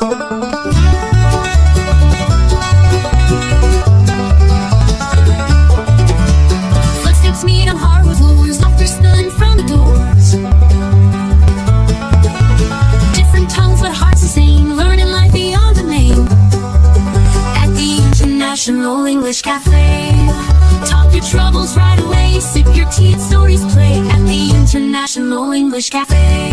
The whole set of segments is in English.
Footsteps meet on hardwood floors, laughter spilling from the doors. Different tongues but hearts the same, learning life beyond the name. At the International English Cafe, talk your troubles right away, sip your tea and stories play. At the International English Cafe.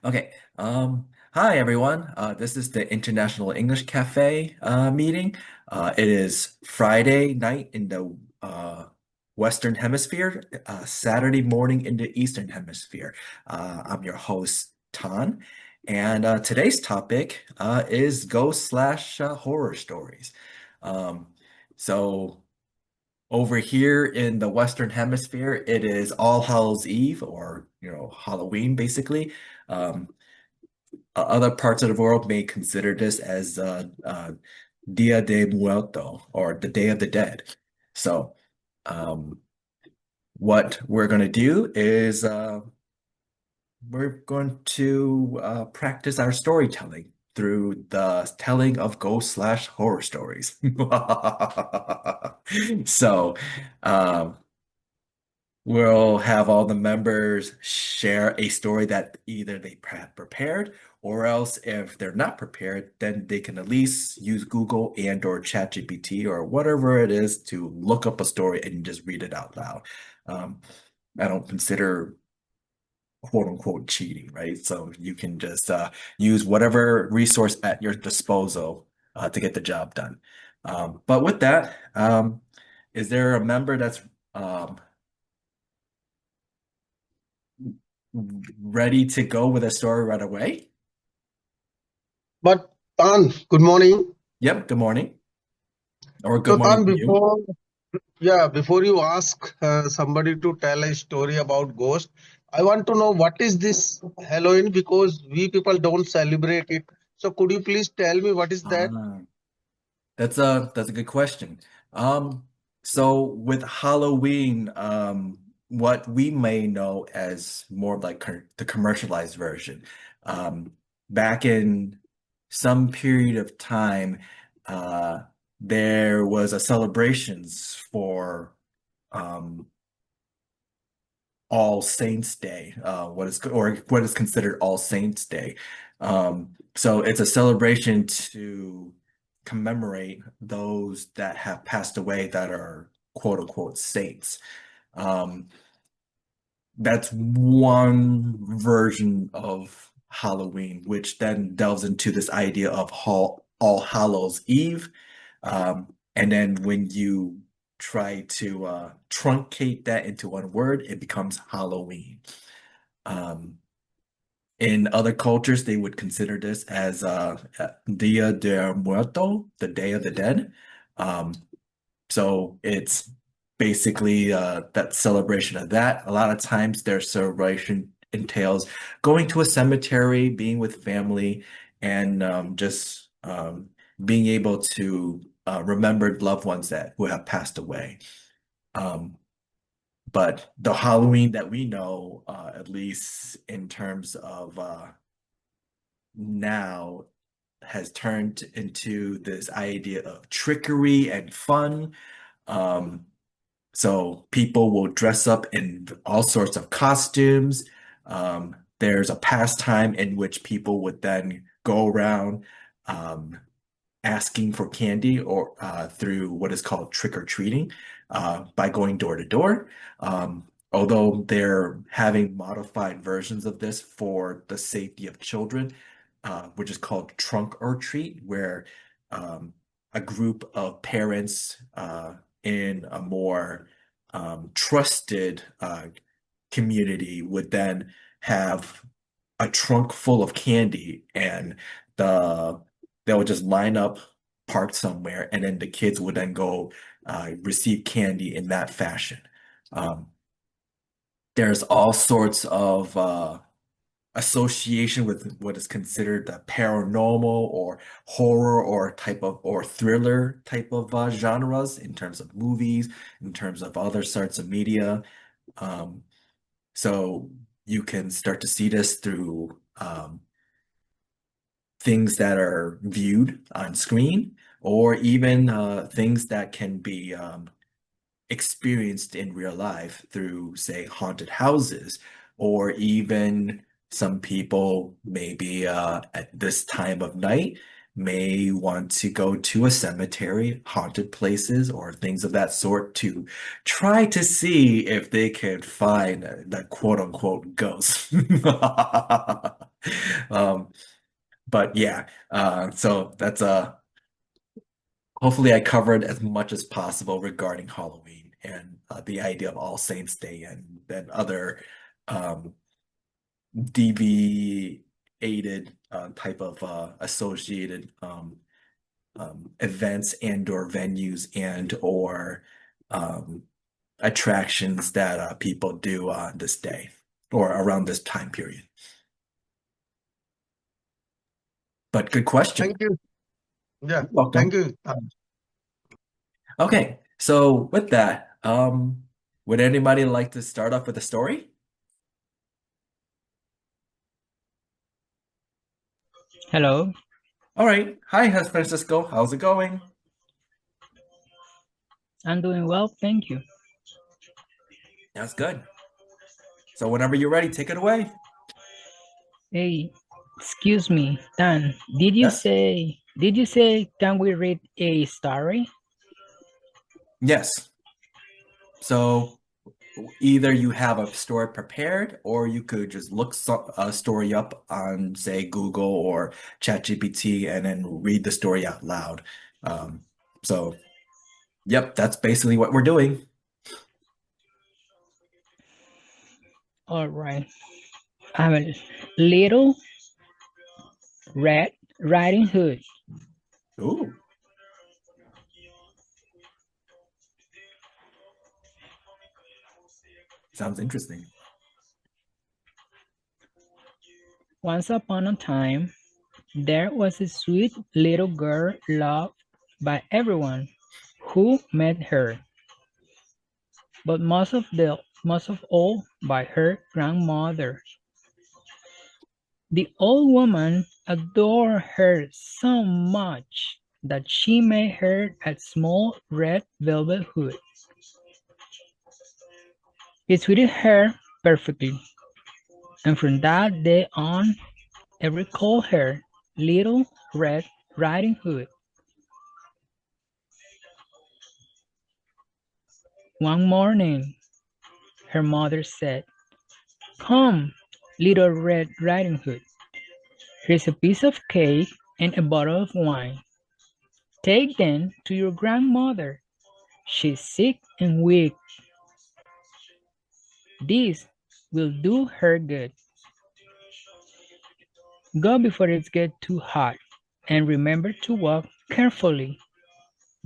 Okay. Hi everyone. This is the International English Cafe meeting. It is Friday night in the Western Hemisphere, Saturday morning in the Eastern Hemisphere. I'm your host, Tan, and today's topic is ghost/horror stories. Um, so over here in the Western Hemisphere, it is All Hallows Eve, or Halloween, basically. Um, Other parts of the world may consider this as Dia de Muerto, or the Day of the Dead. So, um, what we're going to do is we're going to practice our storytelling through the telling of ghost/horror stories. So, um, we'll have all the members share a story that either they prepared, or else if they're not prepared, then they can at least use Google and or ChatGPT or whatever it is to look up a story and just read it out loud. I don't consider quote unquote cheating, right? So you can just use whatever resource at your disposal to get the job done. But with that, is there a member that's ready to go with a story right away? But Tan, good morning. Yep, good morning. Or good So morning Tan, to you. before you ask somebody to tell a story about ghost, I want to know what is this Halloween, because we people don't celebrate it. So could you please tell me what is that? Ah, that's a good question. So with Halloween, what we may know as more of like the commercialized version, um, back in some period of time, uh, there was a celebrations for um, All Saints Day, what is considered All Saints Day. So it's a celebration to commemorate those that have passed away that are quote unquote saints. Um, that's one version of Halloween, which then delves into this idea of All Hallows Eve. And then when you try to truncate that into one word, it becomes Halloween. Um, in other cultures, they would consider this as Dia de Muerto, the Day of the Dead. Um, so it's basically that celebration of that. A lot of times their celebration entails going to a cemetery, being with family, and just being able to remember loved ones that who have passed away. Um, but the Halloween that we know, at least in terms of now, has turned into this idea of trickery and fun. Um, so people will dress up in all sorts of costumes. There's a pastime in which people would then go around um, asking for candy or through what is called trick or treating by going door to door. Although they're having modified versions of this for the safety of children, which is called trunk or treat, where a group of parents in a more trusted community would then have a trunk full of candy, and the they'll just line up parked somewhere, and then the kids would then go receive candy in that fashion. Um, there's all sorts of association with what is considered the paranormal or horror or thriller type of genres in terms of movies, in terms of other sorts of media. So you can start to see this through things that are viewed on screen, or even things that can be experienced in real life through, say, haunted houses, or even some people maybe at this time of night may want to go to a cemetery, haunted places, or things of that sort to try to see if they can find the quote unquote ghost. Um, but yeah, so that's hopefully I covered as much as possible regarding Halloween and the idea of All Saints Day and then other um, deviated type of associated events and or venues and or um, attractions that people do on this day or around this time period. But good question. Thank you. Yeah, You're welcome. thank you. Okay, so with that, would anybody like to start off with a story? Hello, All right. Hi, Francisco. How's it going? I'm doing well, thank you. That's good. So whenever you're ready, take it away. Hey, excuse me, Dan, did you Yes? say can we read a story? Yes. So either you have a story prepared, or you could just look a story up on, say, Google or ChatGPT and then read the story out loud. So, yep, that's basically what we're doing. All right. I have a little Red Riding Hood. Ooh, sounds interesting. Once upon a time, there was a sweet little girl loved by everyone who met her, but most of all by her grandmother. The old woman adored her so much that she made her a small red velvet hood. It suited her perfectly, and from that day on, everyone called her Little Red Riding Hood. One morning, her mother said, "Come, Little Red Riding Hood, here's a piece of cake and a bottle of wine. Take them to your grandmother. She's sick and weak. This will do her good. Go before it gets too hot, and remember to walk carefully.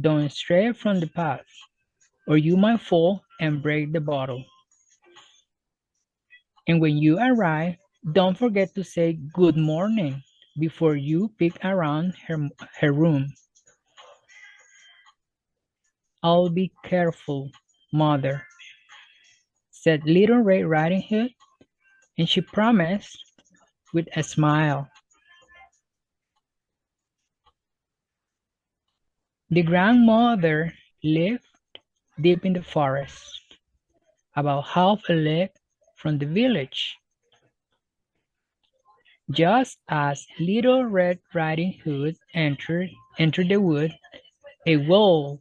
Don't stray from the path, or you might fall and break the bottle. And when you arrive, don't forget to say good morning before you peek around her room. I'll be careful, mother," said Little Red Riding Hood, and she promised with a smile. The grandmother lived deep in the forest, about half a league from the village. Just as Little Red Riding Hood entered the wood, a wolf,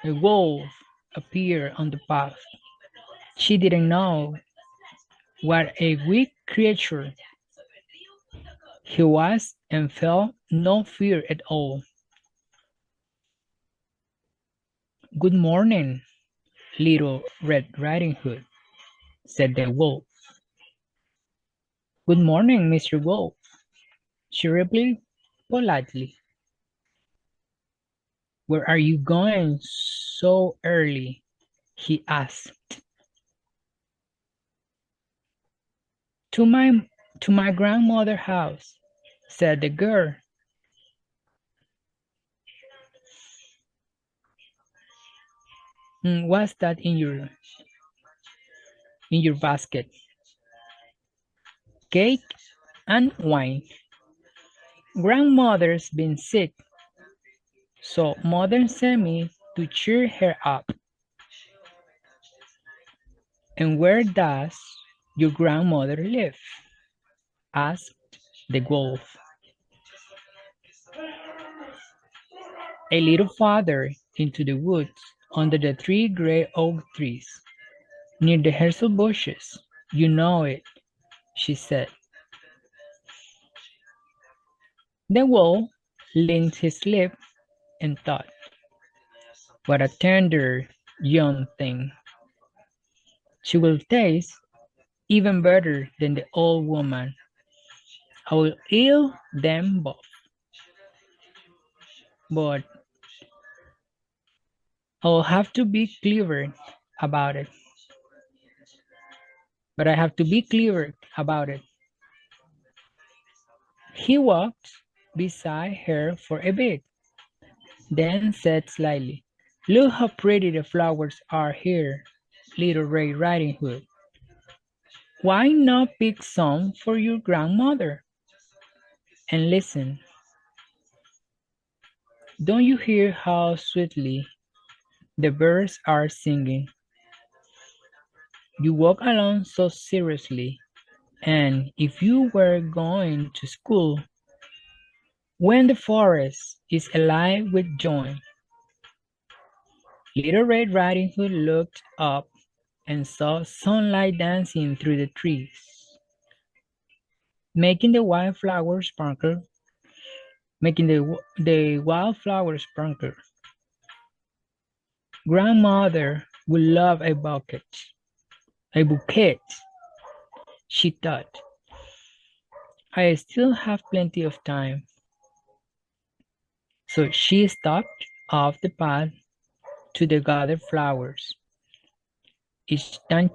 a wolf appeared on the path. She didn't know what a weak creature he was and felt no fear at all. "Good morning, Little Red Riding Hood," said the wolf. "Good morning, Mr. Wolf," she replied politely. "Where are you going so early?" he asked. To my grandmother's house," said the girl. "What's that in your in your basket. Cake and wine. Grandmother's been sick, so mother sent me to cheer her up. And where does your grandmother live? Asked the wolf. A little farther into the woods, under the 3 gray oak trees, near the hazel bushes. You know it, she said. The wolf licked his lip and thought, what a tender young thing. She will taste even better than the old woman. I will eat them both. But I'll have to be clever about it. But I have to be clever about it. He walked beside her for a bit, then said slyly, look how pretty the flowers are here, Little Red Riding Hood. Why not pick some for your grandmother? And listen, don't you hear how sweetly the birds are singing? You walk along so seriously, and if you were going to school, when the forest is alive with joy. Little Red Riding Hood looked up and saw sunlight dancing through the trees, making the wildflowers sparkle, making the wildflowers sparkle. Grandmother would love a bouquet, she thought. I still have plenty of time. So she stopped off the path to the gathered flowers. Each time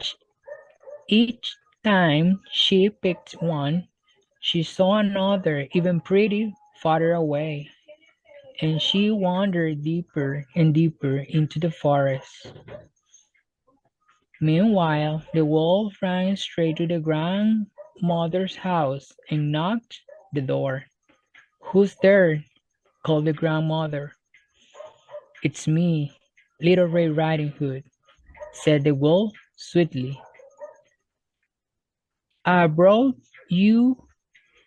she picked one, she saw another even pretty farther away, and she wandered deeper and deeper into the forest. Meanwhile, the wolf ran straight to the grandmother's house and knocked the door. Who's there? Called the grandmother. It's me, Little Red Riding Hood, said the wolf sweetly. I brought you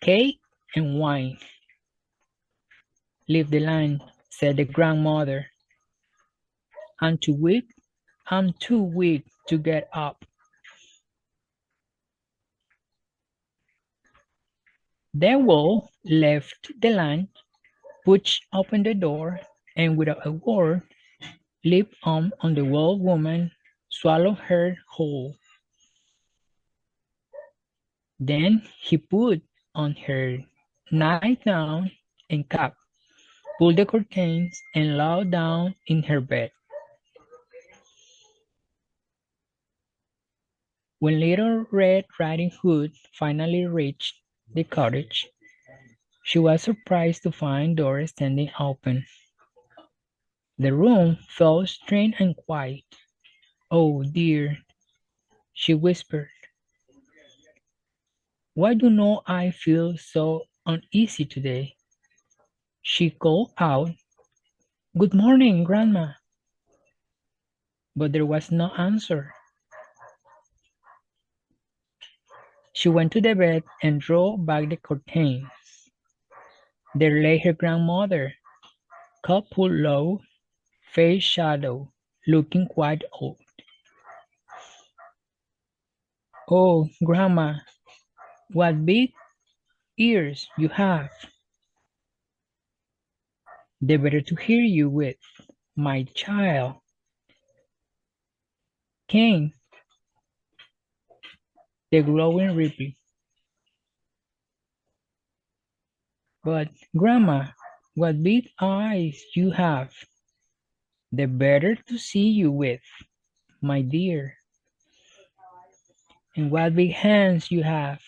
cake and wine. Leave the line, said the grandmother. I'm too weak to get up. The wolf left the line, pushed open the door, and without a word, leaped on the wolf woman, swallowed her whole. Then he put on her nightgown and cap, pulled the curtains, and lay down in her bed. When Little Red Riding Hood finally reached the cottage, she was surprised to find the door standing open. The room felt strange and quiet. Oh dear, she whispered. Why do not I feel so uneasy today? She called out, Good morning, Grandma. But there was no answer. She went to the bed and drew back the curtains. There lay her grandmother, cup pulled low, face shadow, looking quite old. Oh, Grandma, what big ears you have. The better to hear you with, my child. Came the glowing Ripley. But, Grandma, what big eyes you have. The better to see you with, my dear. And what big hands you have.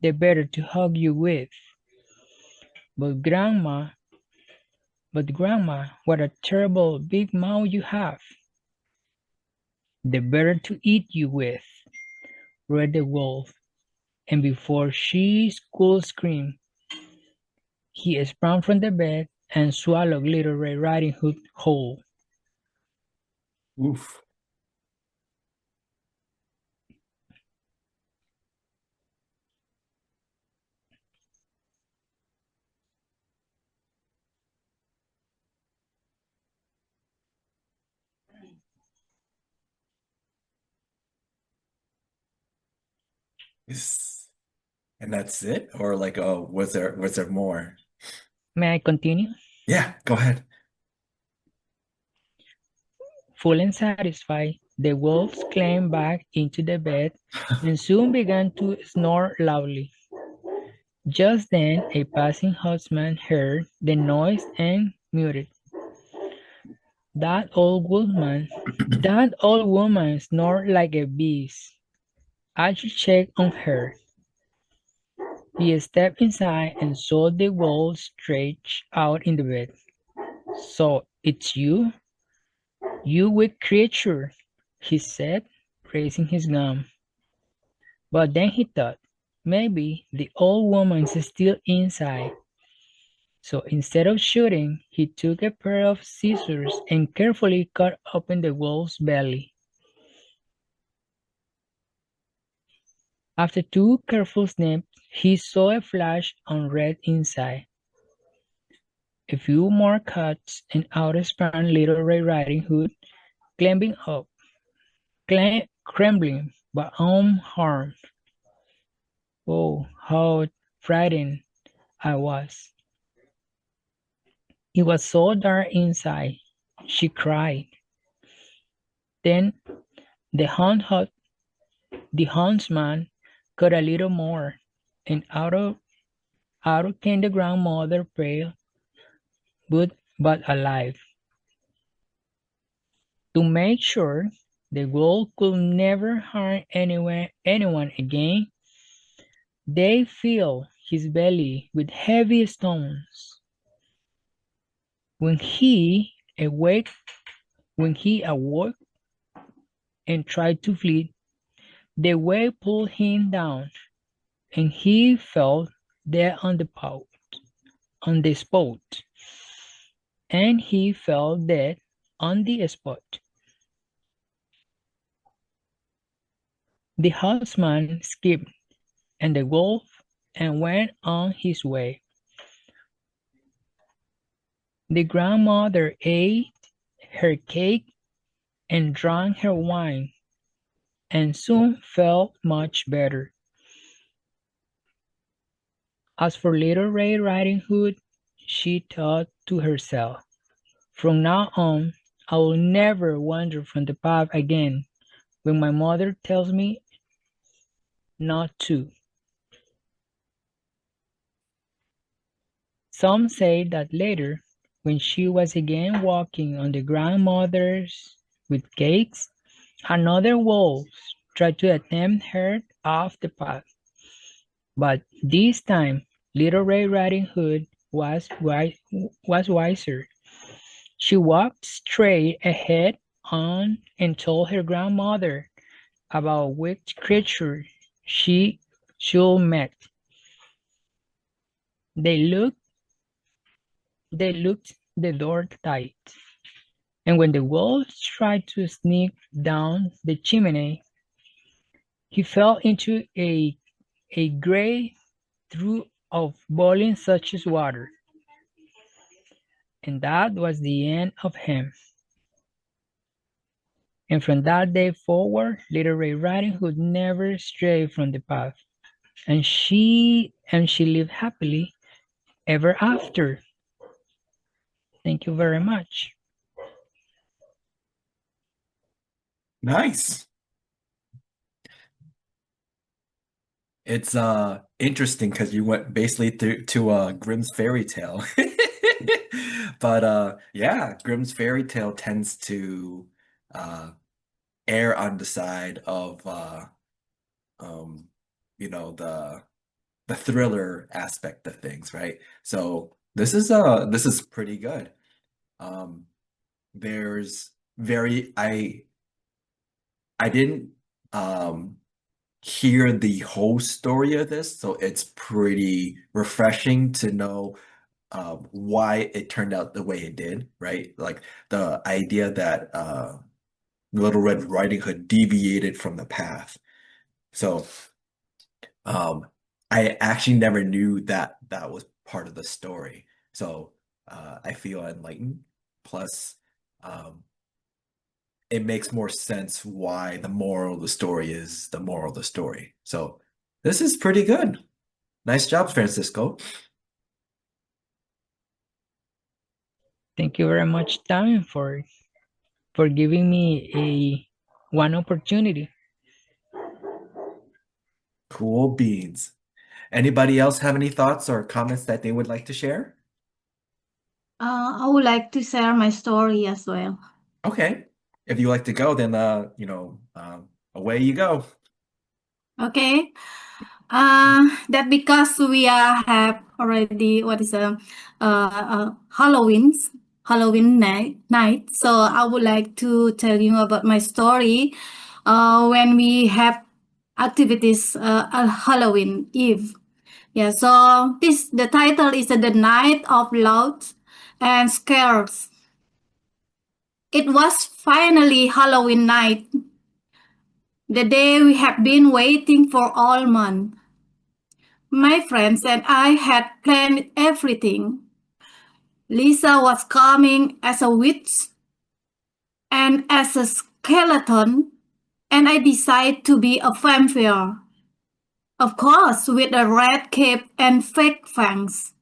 The better to hug you with. But Grandma, what a terrible big mouth you have. The better to eat you with, roared the wolf, and before she could scream, he sprang from the bed and swallowed Little Red Riding Hood whole. Oof. And that's it? Or like, oh, was there more? May I continue? Yeah, go ahead. Full and satisfied, the wolves climbed back into the bed and soon began to snore loudly. Just then a passing huntsman heard the noise and muted. That old woman snored like a beast. I should check on her. He stepped inside and saw the wolf stretched out in the bed. So it's you? You weak creature, he said, raising his gun. But then he thought, maybe the old woman's still inside. So instead of shooting, he took a pair of scissors and carefully cut open the wolf's belly. After 2 careful snips, he saw a flash on red inside. A few more cuts and out sprang Little Red Riding Hood, trembling but unharmed. Oh, how frightened I was. It was so dark inside, she cried. Then the huntsman cut a little more, and out came the grandmother, pale but alive. To make sure the wolf could never harm anyone again, they filled his belly with heavy stones. When he awoke and tried to flee, the wave pulled him down, and he fell dead on the spot. And he fell dead on the spot. The huntsman skipped, and the wolf and went on his way. The grandmother ate her cake and drank her wine, and soon felt much better. As for Little Red Riding Hood, she thought to herself, from now on, I will never wander from the path again when my mother tells me not to. Some say that later, when she was again walking on the grandmother's with cakes, another wolf tried to attempt her off the path. But this time, Little Red Riding Hood was wiser. She walked straight ahead on and told her grandmother about which creature she should meet. They looked the door tight, and when the wolf tried to sneak down the chimney, he fell into a great trough of boiling such as water. And that was the end of him. And from that day forward, Little Red Riding Hood never strayed from the path, and she lived happily ever after. Thank you very much. Nice. It's interesting because you went basically through to Grimm's fairy tale. But yeah, Grimm's fairy tale tends to err on the side of you know, the thriller aspect of things, right? So this is pretty good. There's very I didn't hear the whole story of this, so it's pretty refreshing to know why it turned out the way it did, right? Like the idea that Little Red Riding Hood deviated from the path. So I actually never knew that that was part of the story. So I feel enlightened. Plus, um, it makes more sense why the moral of the story is the moral of the story. So this is pretty good. Nice job, Francisco. Thank you very much, Tan, for giving me one opportunity. Cool beans. Anybody else have any thoughts or comments that they would like to share? I would like to share my story as well. Okay. If you like to go, then away you go. Okay. That because we have already Halloween night. So I would like to tell you about my story. When we have activities on Halloween Eve. Yeah. So the title is The Night of Loud and Scares. It was finally Halloween night, the day we have been waiting for all month. My friends and I had planned everything. Lisa was coming as a witch and as a skeleton, and I decided to be a vampire. Of course, with a red cape and fake fangs.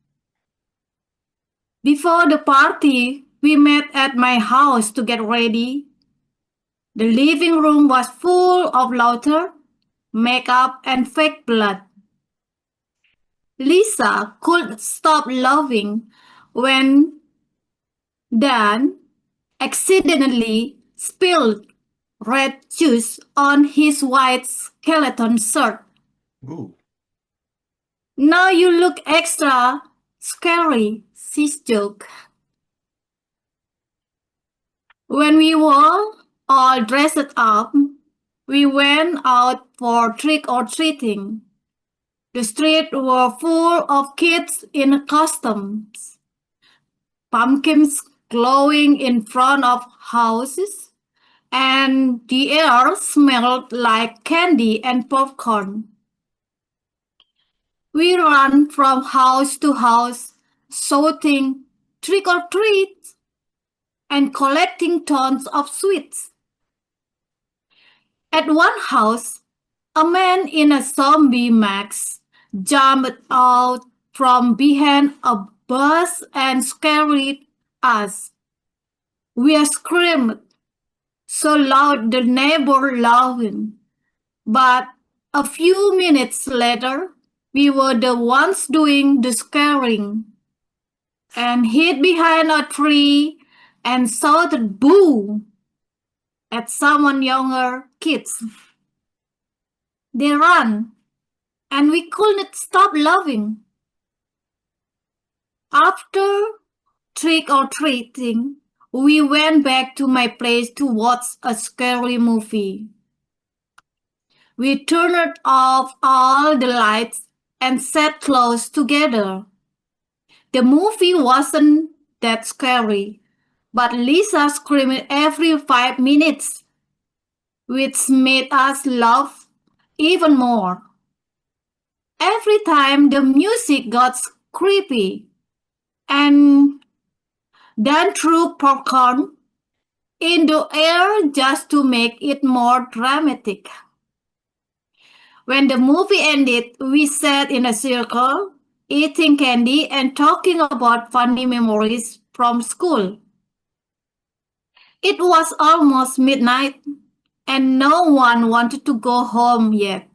Before the party, we met at my house to get ready. The living room was full of laughter, makeup, and fake blood. Lisa couldn't stop laughing when Dan accidentally spilled red juice on his white skeleton shirt. Ooh. Now you look extra scary, she joked. When we were all dressed up, we went out for trick-or-treating. The streets were full of kids in costumes, pumpkins glowing in front of houses, and the air smelled like candy and popcorn. We ran from house to house, shouting, "Trick or treat!" and collecting tons of sweets. At one house, a man in a zombie mask jumped out from behind a bus and scared us. We screamed so loud the neighbor laughed. But a few minutes later, we were the ones doing the scaring and hid behind a tree and shouted boo at someone younger kids. They ran and we couldn't stop laughing. After trick-or-treating, we went back to my place to watch a scary movie. We turned off all the lights and sat close together. The movie wasn't that scary, but Lisa screamed every 5 minutes, which made us laugh even more. Every time the music got creepy, and then threw popcorn in the air just to make it more dramatic. When the movie ended, we sat in a circle, eating candy and talking about funny memories from school. It was almost midnight, and no one wanted to go home yet.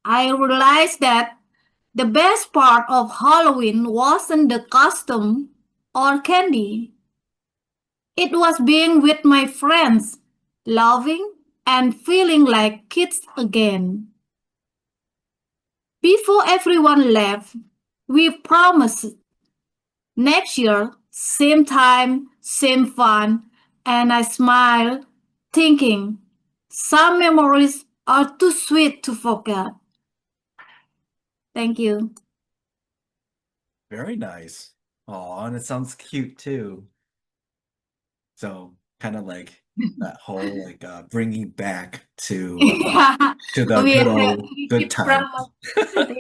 I realized that the best part of Halloween wasn't the costume or candy. It was being with my friends, laughing and feeling like kids again. Before everyone left, we promised next year, same time, same fun, and I smiled, thinking some memories or too sweet to forget. Thank you. Very nice. Oh, and it sounds cute too. So kind of like that whole like bringing back to the We good are old good times. from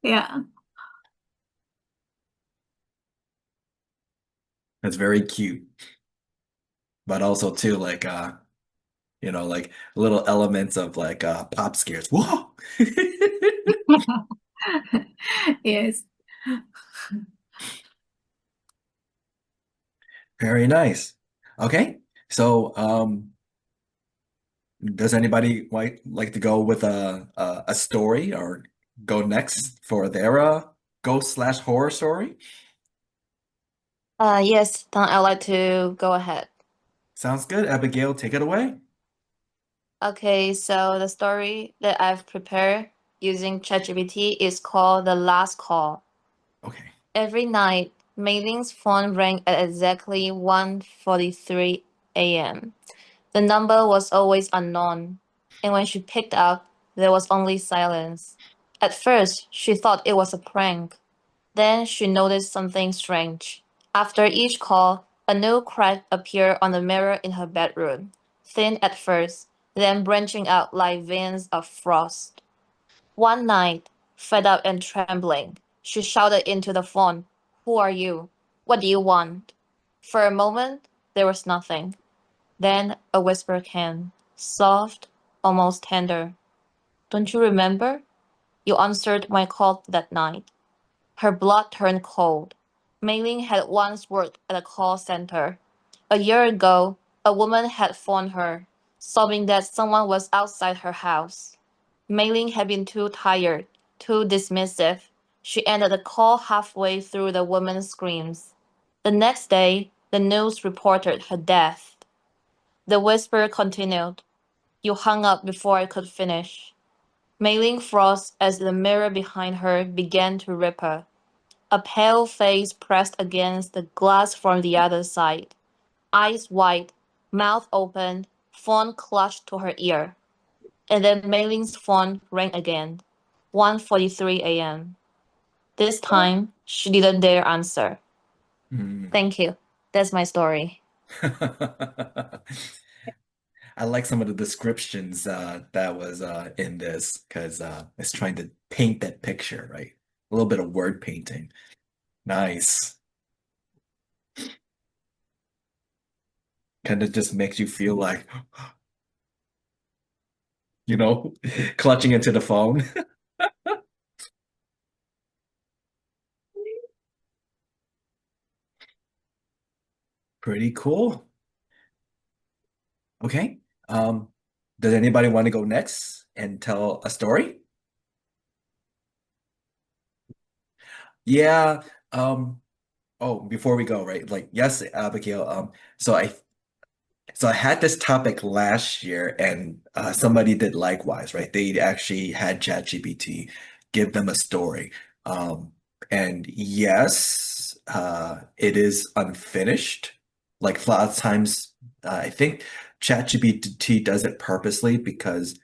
yeah. That's very cute. But also too like like little elements of like pop scares. Whoa! Yes. Very nice. Okay. So does anybody like to go with a story or go next for their ghost/horror story? Yes, then I'd like to go ahead. Sounds good. Abigail, take it away. Okay, so the story that I've prepared using ChatGPT is called The Last Call. Okay. Every night, Mei Ling's phone rang at exactly 1:43 a.m. The number was always unknown, and when she picked up, there was only silence. At first, she thought it was a prank. Then she noticed something strange. After each call, a new crack appeared on the mirror in her bedroom, thin at first, then branching out like veins of frost. One night, fed up and trembling, she shouted into the phone, "Who are you? What do you want?" For a moment, there was nothing. Then a whisper came, soft, almost tender. "Don't you remember? You answered my call that night." Her blood turned cold. Mei Ling had once worked at a call center. A year ago, a woman had phoned her, sobbing that someone was outside her house. Mei Ling had been too tired, too dismissive. She ended the call halfway through the woman's screams. The next day, the news reported her death. The whisper continued. You hung up before I could finish. Mei Ling froze as the mirror behind her began to ripple. A pale face pressed against the glass from the other side. Eyes wide, mouth open, phone clutched to her ear. And then Mei Ling's phone rang again. 1:43 a.m. This time, she didn't dare answer. Hmm. Thank you. That's my story. I like some of the descriptions that was in this because it's trying to paint that picture, right? A little bit of word painting. Nice. Kind of just makes you feel like, clutching into the phone. Pretty cool. Okay. Does anybody want to go next and tell a story? Yeah. Oh, before we go, right? Like, yes, Abigail. So I had this topic last year, and somebody did likewise, right? They actually had ChatGPT give them a story. Um, and yes, it is unfinished. Like a lot of times, I think ChatGPT does it purposely because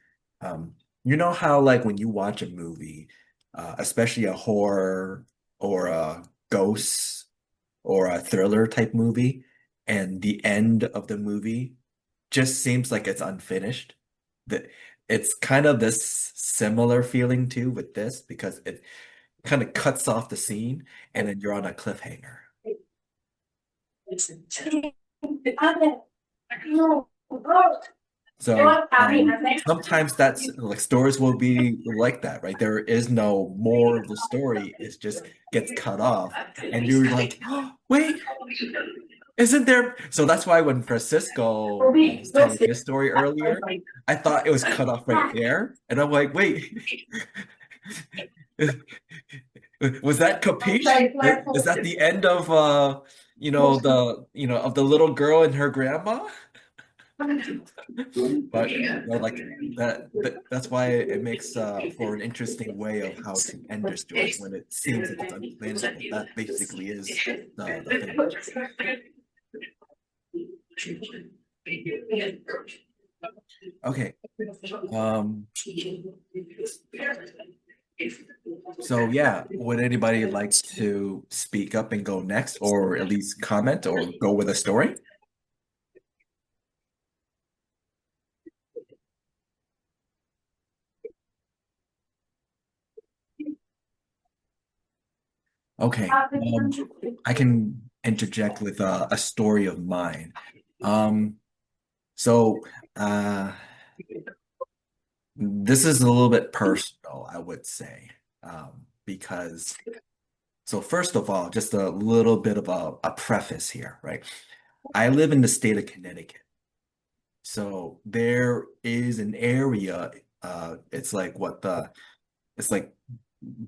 you know how like when you watch a movie, especially a horror or a ghost or a thriller type movie, and the end of the movie just seems like it's unfinished. That it's kind of this similar feeling too with this because it kind of cuts off the scene and then you're on a cliffhanger. So sometimes that's like stories will be like that, right? There is no more of the story. It just gets cut off, and you're like, oh, wait, isn't there? So that's why when Francisco was telling his story earlier, I thought it was cut off right there, and I'm like, wait, was that capiche? Is that the end of of the little girl and her grandma? But like that's why it makes for an interesting way of how to end your story when it seems like it's unfinished, but that basically is the finish. Okay. Um, so yeah, would anybody like to speak up and go next, or at least comment or go with a story? Okay. I can interject with a story of mine. Um, so uh this is a little bit personal, I would say. Because so first of all, just a little bit of a preface here, right? I live in the state of Connecticut. So there is an area, it's like it's like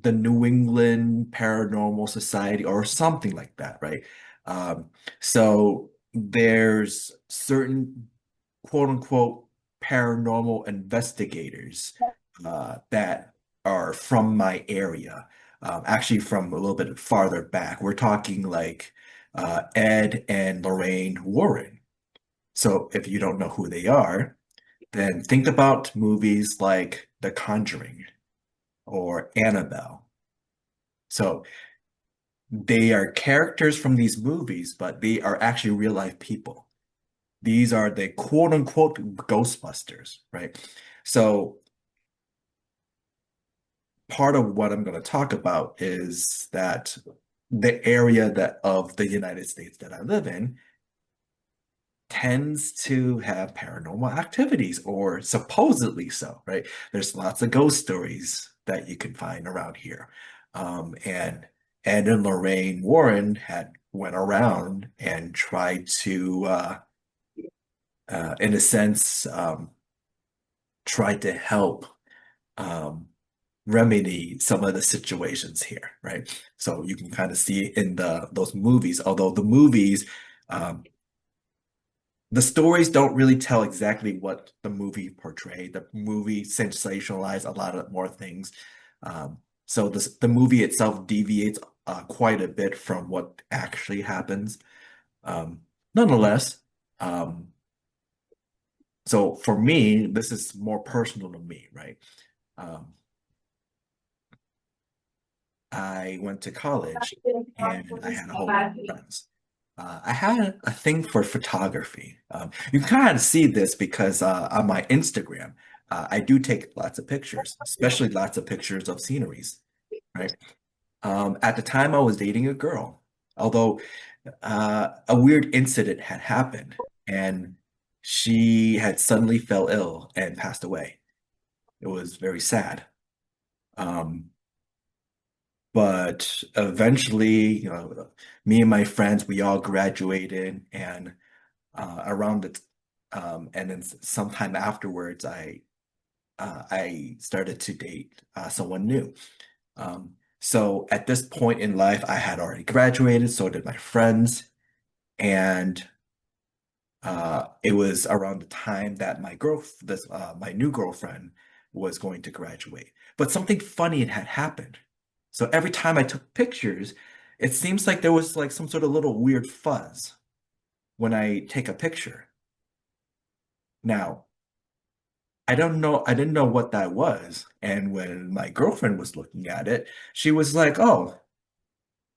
the New England Paranormal Society or something like that, right? Um, so there's certain quote unquote paranormal investigators that are from my area, actually from a little bit farther back. We're talking like Ed and Lorraine Warren. So if you don't know who they are, then think about movies like The Conjuring or Annabelle. So they are characters from these movies, but they are actually real life people. These are the quote unquote Ghostbusters, right? So part of what I'm going to talk about is that the area that of the United States that I live in tends to have paranormal activities, or supposedly so, right? There's lots of ghost stories that you can find around here. And Ed and Lorraine Warren had went around and tried to, in a sense, tried to help um, remedy some of the situations here, right? So you can kind of see in those movies, although the movies, um, the stories don't really tell exactly what the movie portrayed. The movie sensationalized a lot of more things. So the movie itself deviates quite a bit from what actually happens. Um, Nonetheless, um, so for me, this is more personal to me, right? Um, I went to college and I had a whole lot of friends. I had a thing for photography. You can kind of see this because on my Instagram, I do take lots of pictures, especially lots of pictures of sceneries, right? At the time, I was dating a girl, although a weird incident had happened and she had suddenly fell ill and passed away. It was very sad. Um, But eventually, me and my friends, we all graduated, and around it, and then sometime afterwards, I started to date someone new. So at this point in life, I had already graduated, so did my friends, and it was around the time that my new girlfriend was going to graduate. But something funny had happened. So every time I took pictures, it seems like there was like some sort of little weird fuzz when I take a picture. Now, I didn't know what that was. And when my girlfriend was looking at it, she was like, "Oh,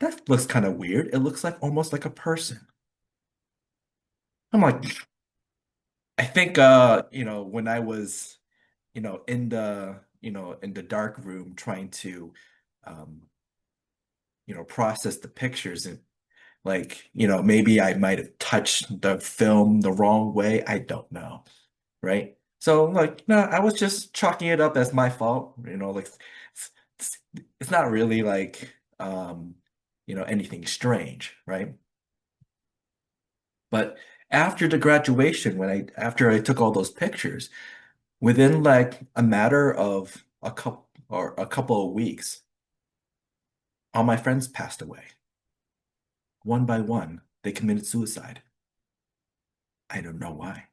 that looks kind of weird. It looks like almost like a person." I'm like, I think when I was in the dark room trying to um process the pictures, and like maybe I might have touched the film the wrong way. I don't know, right? So like no, I was just chalking it up as my fault, like it's, it's not really like anything strange, right? But after the graduation, after I took all those pictures, within like a matter of a couple of weeks, all my friends passed away. One by one, they committed suicide. I don't know why.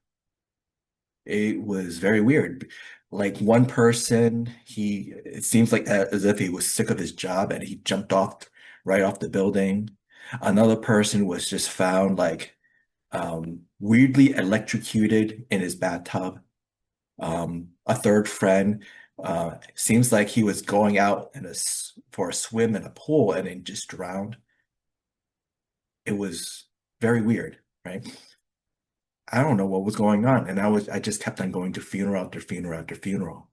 It was very weird. Like one person, it seems like as if he was sick of his job and he jumped off right off the building. Another person was just found like weirdly electrocuted in his bathtub. A third friend, seems like he was going out for a swim in a pool and then just drowned. It was very weird, right? I don't know what was going on, and I just kept on going to funeral after funeral after funeral.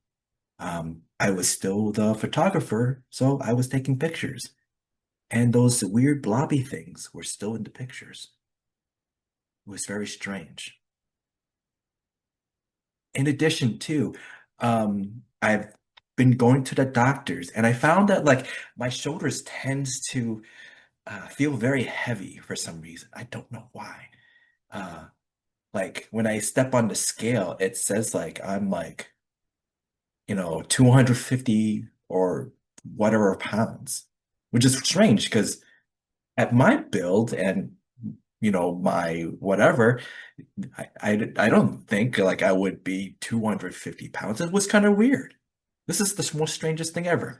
I was still the photographer, so I was taking pictures, and those weird blobby things were still in the pictures. It was very strange. In addition to, I've been going to the doctors, and I found that like my shoulders tends to feel very heavy for some reason. I don't know why. Like when I step on the scale, it says like I'm like, 250 or whatever pounds, which is strange because at my build and my whatever, I don't think like I would be 250 pounds. It was kind of weird. This is the most strangest thing ever.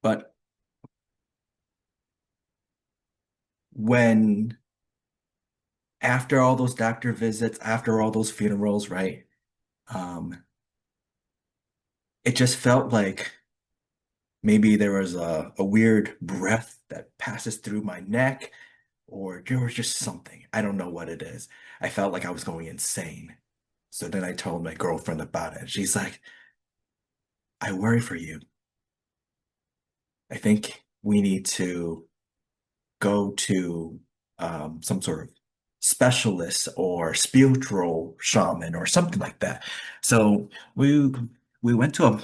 But when after all those doctor visits, after all those funerals, right? Um, it just felt like maybe there was a weird breath that passes through my neck, or there was just something. I don't know what it is. I felt like I was going insane. So then I told my girlfriend about it. She's like, I worry for you. I think we need to go to some sort of specialist or spiritual shaman or something like that. So we went to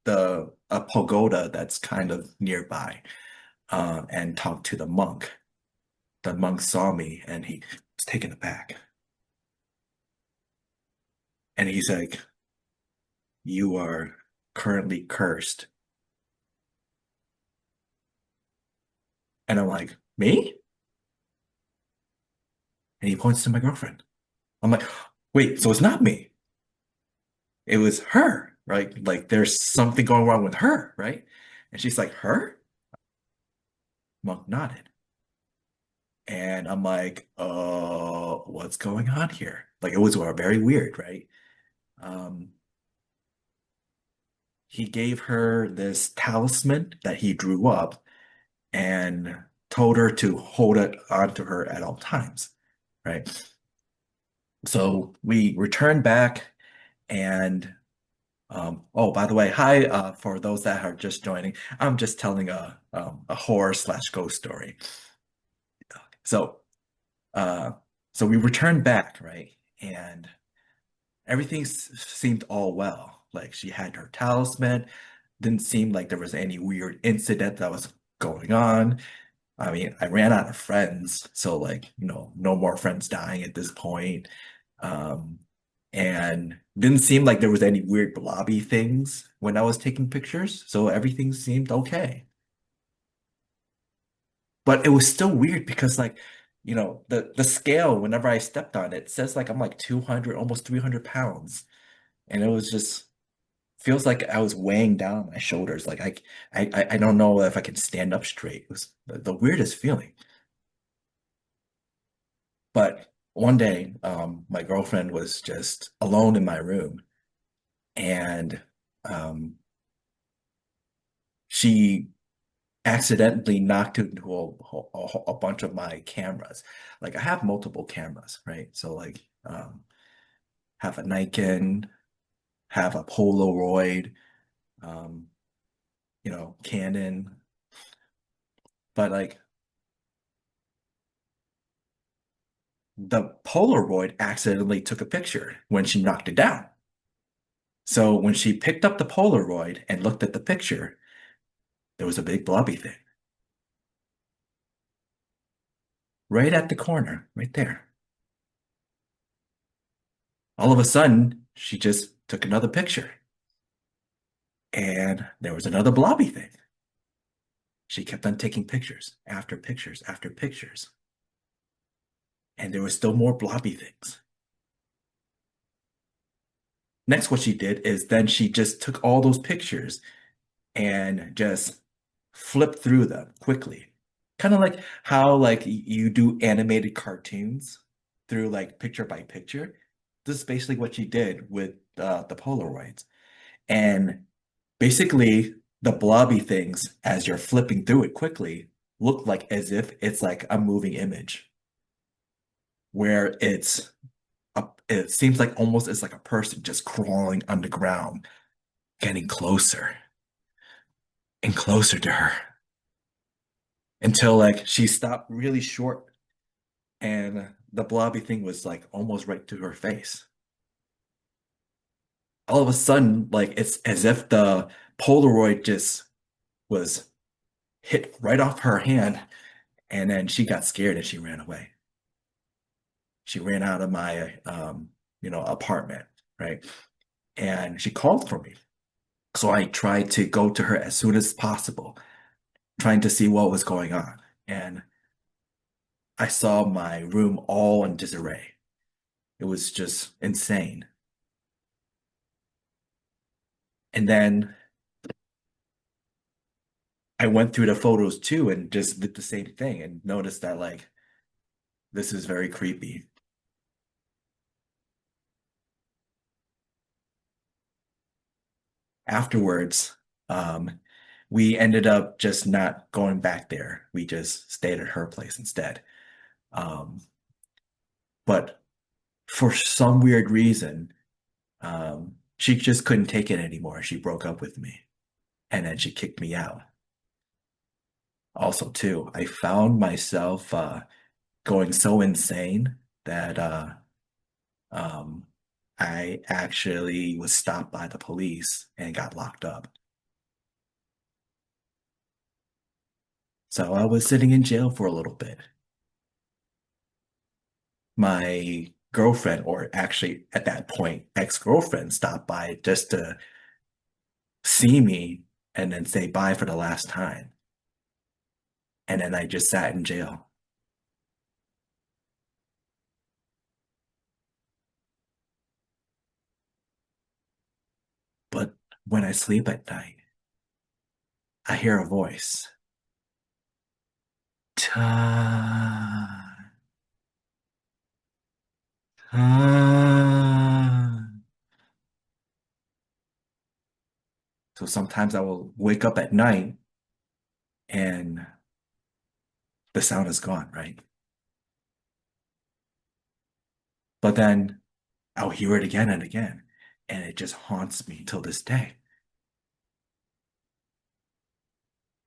a pagoda that's kind of nearby, and talked to the monk. The monk saw me and he was taken aback. And he's like, you are currently cursed. And I'm like, me? And he points to my girlfriend. I'm like, wait, so it's not me. It was her, right? Like there's something going wrong with her, right? And she's like, her? Monk nodded. And I'm like, what's going on here? Like it was very weird, right? Um, he gave her this talisman that he drew up and told her to hold it onto her at all times, right? So we returned back and oh, by the way, hi, for those that are just joining. I'm just telling a horror slash ghost story. So uh so we returned back, right? And everything seemed all well. Like she had her talisman, didn't seem like there was any weird incident that was going on. I mean, I ran out of friends, so like, no more friends dying at this point. Um, and didn't seem like there was any weird blobby things when I was taking pictures, so everything seemed okay. But it was still weird because like, the scale, whenever I stepped on it, says like I'm like 200, almost 300 pounds. And it was just feels like I was weighing down my shoulders. Like I don't know if I can stand up straight. It was the weirdest feeling. But one day, my girlfriend was just alone in my room, and um, she accidentally knocked into a bunch of my cameras. Like I have multiple cameras, right? So like, have a Nikon, have a Polaroid, um, Canon, but like the Polaroid accidentally took a picture when she knocked it down. So when she picked up the Polaroid and looked at the picture, there was a big blobby thing right at the corner, right there. All of a sudden, she just took another picture and there was another blobby thing. She kept on taking pictures after pictures after pictures. And there was still more blobby things. Next, what she did is then she just took all those pictures and just flipped through them quickly. Kind of like how like you do animated cartoons. through like picture by picture. This is basically what she did with the Polaroids. And basically, the blobby things, as you're flipping through it quickly, look like as if it's like a moving image, where it seems like almost it's like a person just crawling underground, getting closer and closer to her until like she stopped really short and the blobby thing was like almost right to her face. All of a sudden, like it's as if the Polaroid just was hit right off her hand, and then she got scared and she ran away. She ran out of my apartment, right? And she called for me. So I tried to go to her as soon as possible, trying to see what was going on. And I saw my room all in disarray. It was just insane. And then I went through the photos too and just did the same thing and noticed that like this is very creepy. Afterwards, we ended up just not going back there. We just stayed at her place instead. But for some weird reason, she just couldn't take it anymore. She broke up with me and then she kicked me out. Also, too, I found myself going so insane that I actually was stopped by the police and got locked up. So I was sitting in jail for a little bit. My girlfriend, or actually at that point, ex-girlfriend, stopped by just to see me and then say bye for the last time. And then I just sat in jail. But when I sleep at night, I hear a voice. Time. Time. So sometimes I will wake up at night and the sound is gone, right? But then I'll hear it again and again, and it just haunts me till this day.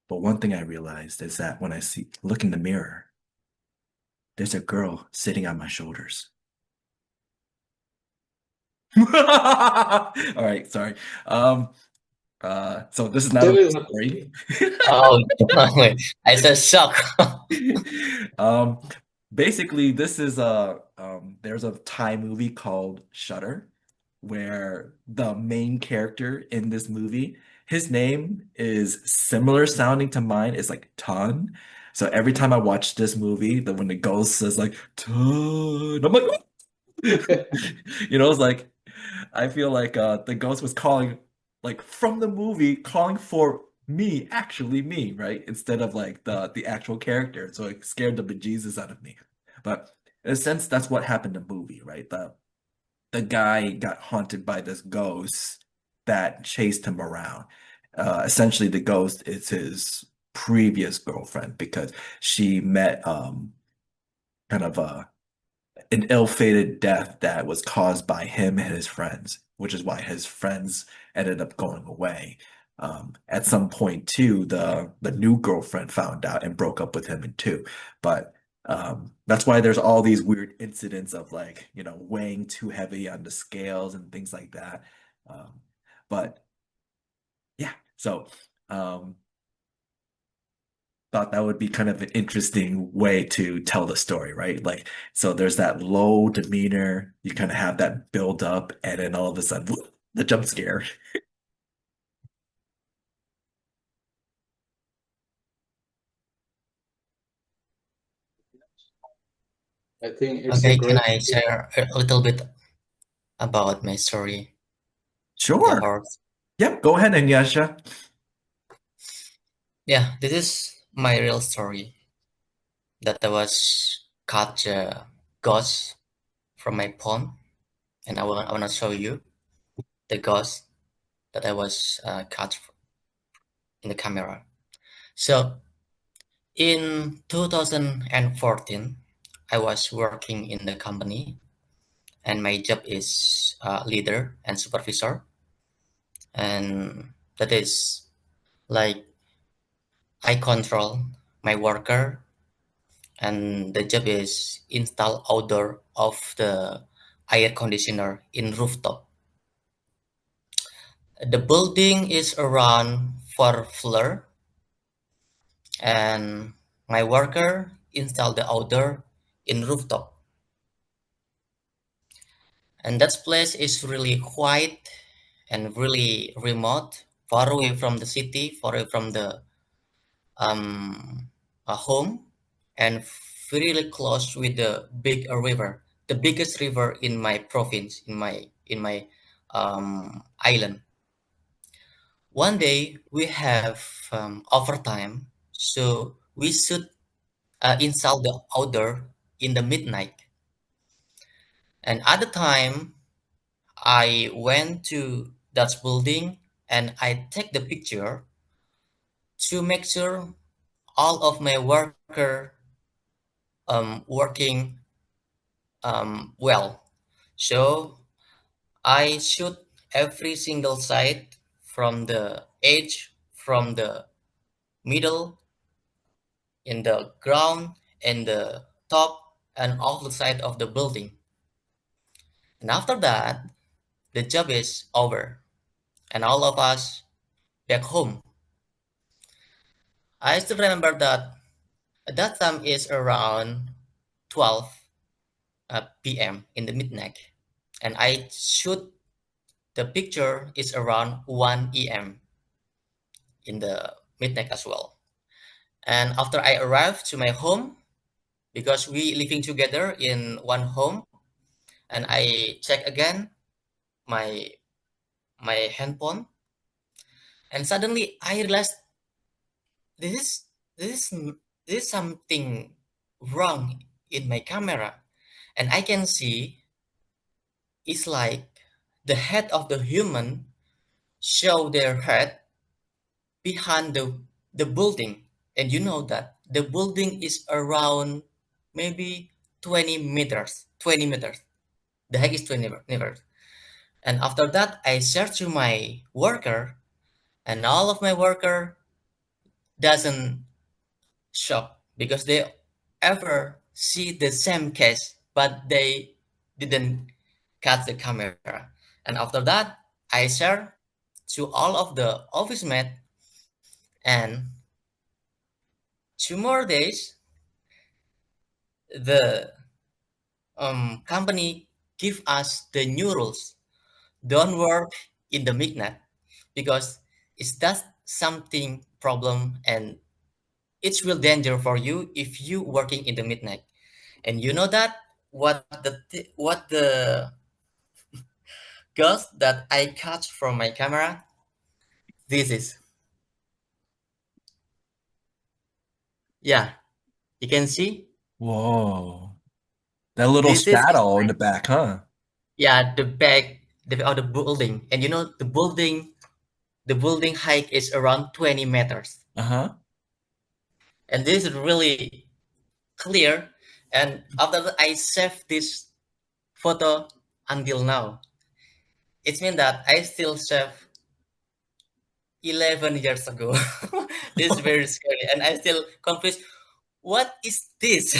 But one thing I realized is that when I look in the mirror, there's a girl sitting on my shoulders. All right, sorry. So this is not There a is story. Oh, I said shock. Um, basically, this is there's a Thai movie called Shutter, where the main character in this movie, his name is similar sounding to mine. It's like Tan. So every time I watch this movie, when the ghost says like Tan, I'm like, it's like I feel like the ghost was calling like from the movie, calling for me, actually me, right? Instead of like the actual character. So it scared the bejesus out of me. But in a sense, that's what happened in the movie, right? The guy got haunted by this ghost that chased him around. Essentially, the ghost is his previous girlfriend because she met kind of an ill-fated death that was caused by him and his friends, which is why his friends ended up going away. At some point too, the new girlfriend found out and broke up with him and too. But that's why there's all these weird incidents of like, weighing too heavy on the scales and things like that. But yeah, so thought that would be kind of an interesting way to tell the story, right? Like, so there's that low demeanor, you kind of have that build up, and then all of a sudden, the jump scare. I think it's a Okay, can great. I share a little bit about my story, the Sure. horror? Yep, go ahead, Inuyasha. Yeah, this is my real story that I was caught ghost from my phone, and I want to show you the ghost that I was caught in the camera. So in 2014, I was working in the company, and my job is leader and supervisor, and that is like I control my worker, and the job is install outdoor of the air conditioner in rooftop. The building is around 4 floor, and my worker installed the outdoor in rooftop. And that place is really quiet and really remote, far away from the city, far away from the home, and really close with the big river, the biggest river in my province, in my island. One day we have overtime, so we should install the outdoor in the midnight. And at the time, I went to that building and I take the picture to make sure all of my worker working well. So I shoot every single side, from the edge, from the middle, in the ground, and the top, and off the side of the building. And after that, the job is over, and all of us back home. I still remember that at that time is around 12 p.m. in the midnight, and I shoot the picture is around 1 a.m. in the midnight as well. And after I arrived to my home, because we living together in one home, and I check again my my handphone, and suddenly I realized this is this is this is something wrong in my camera, and I can see it's like the head of the human show their head behind the building. And you know that the building is around maybe 20 meters. The height is 20 meters. And after that, I share to my worker, and all of my worker doesn't shock because they ever see the same case, but they didn't catch the camera. And after that, I share to all of the office mate, and 2 more days, the company give us the new rules. Don't work in the midnight because it's just something problem, and it's real danger for you if you working in the midnight. And you know that what the ghost that I catch from my camera, this is, yeah, you can see Whoa. That little this is shadow in like, the back, huh? yeah, the back of the building. And you know the building height is around 20 meters, Uh-huh. and this is really clear. And after that, I save this photo until now. It means that I still save 11 years ago. This is very scary, and I still confused. What is this?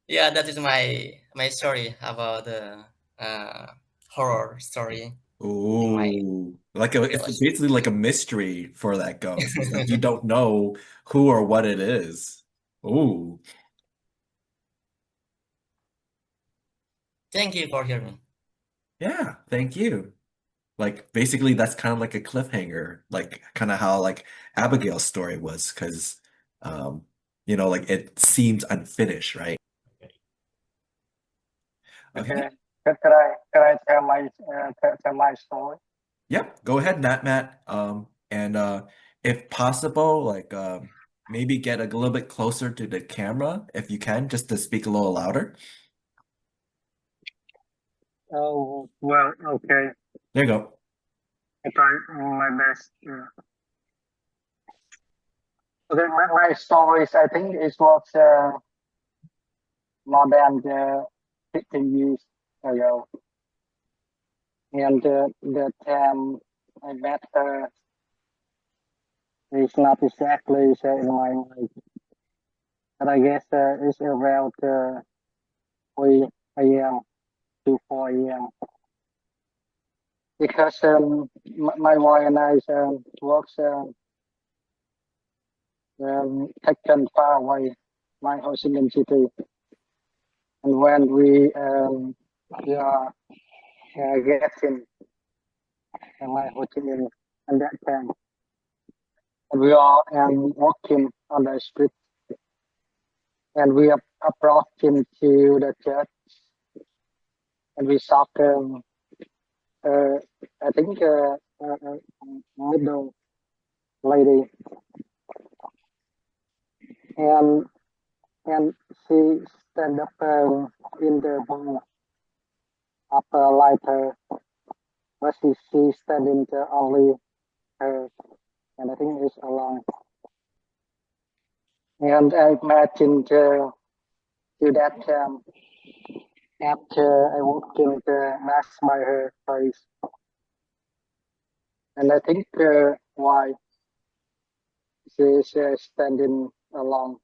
Yeah, that is my story about the uh, horror story in my Ooh. It's village. basically like a mystery for that ghost. It's like you don't know who or what it is. Ooh. Thank you for hearing me. Yeah, thank you. Like basically that's kind of like a cliffhanger, like kind of how like Abigail's story was, because um, like it seems unfinished, right? Okay. Okay. Can I tell my story? Yep, go ahead, Matt. And if possible, like maybe get a little bit closer to the camera if you can, just to speak a little louder. Oh, well, okay. There you go. I try my best. Yeah. Okay, my stories, I think it was more than 15 years ago. And the time I met her is not exactly in my mind, but I guess it's around 3 a.m. to 4 a.m. Because my wife and I works taken far away, my Ho Chi Minh City. And when we yeah, get in my Ho Chi Minh at that time, we are walking on the street, and we are approaching to the church, and we saw I think middle lady, and she stand up in the bowl of a lighter, but she standing only her, and I think it's alone. And I imagine to that after I walked in the mask by her face, and I think why she's standing alone,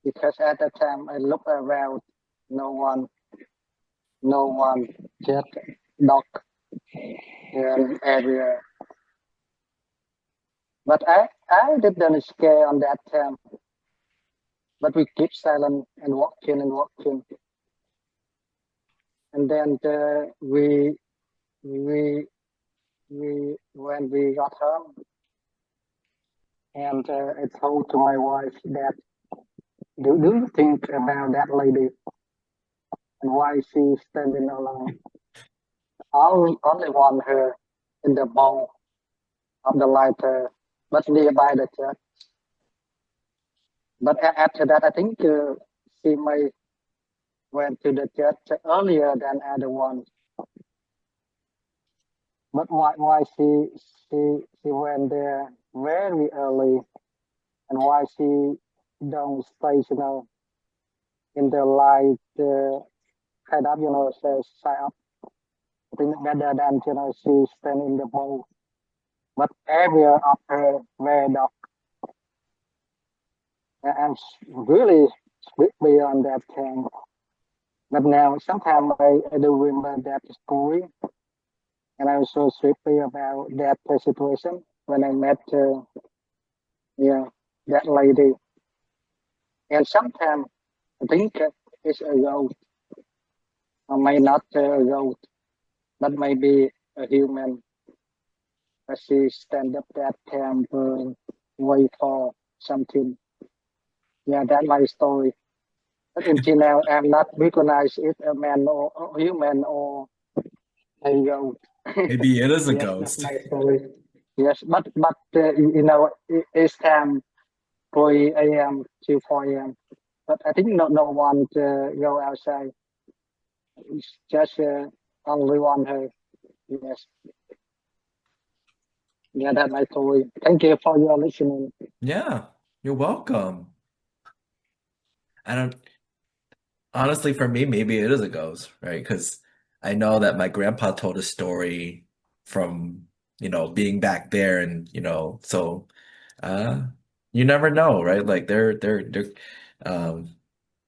because at that time I look around, no one, just dog area. But I didn't scare on that time. But we keep silent and walking. And then we when we got home, and I told to my wife that do you think about that lady and why she's standing alone? Only want her in the bowl of the lighter, but nearby the church. But after that, I think she may went to the church earlier than other one. But why she went there very early, and why she don't stay, in the light, kind of, side up. I think better than, she stand in the bowl. But area of her very dark, and really sleepy on that time. But now sometimes I do remember that story, and I was so sleepy about that situation when I met that lady. And sometimes I think it's a ghost, or may not a ghost, but maybe a human. But she stand up that time wait for something. Yeah, that's my story. But until now, I'm not recognized if a man or human or a ghost. Maybe it is a Yes, that's ghost. my story. Yes, but it's time 3 a.m. to 4 a.m. But I think no one go outside. It's just only one her. Yes. Yeah, that's my story. Thank you for your listening. Yeah, you're welcome. I don't honestly, for me, maybe it is a ghost, right? Because I know that my grandpa told a story from, being back there, and so uh you never know, right? Like they're um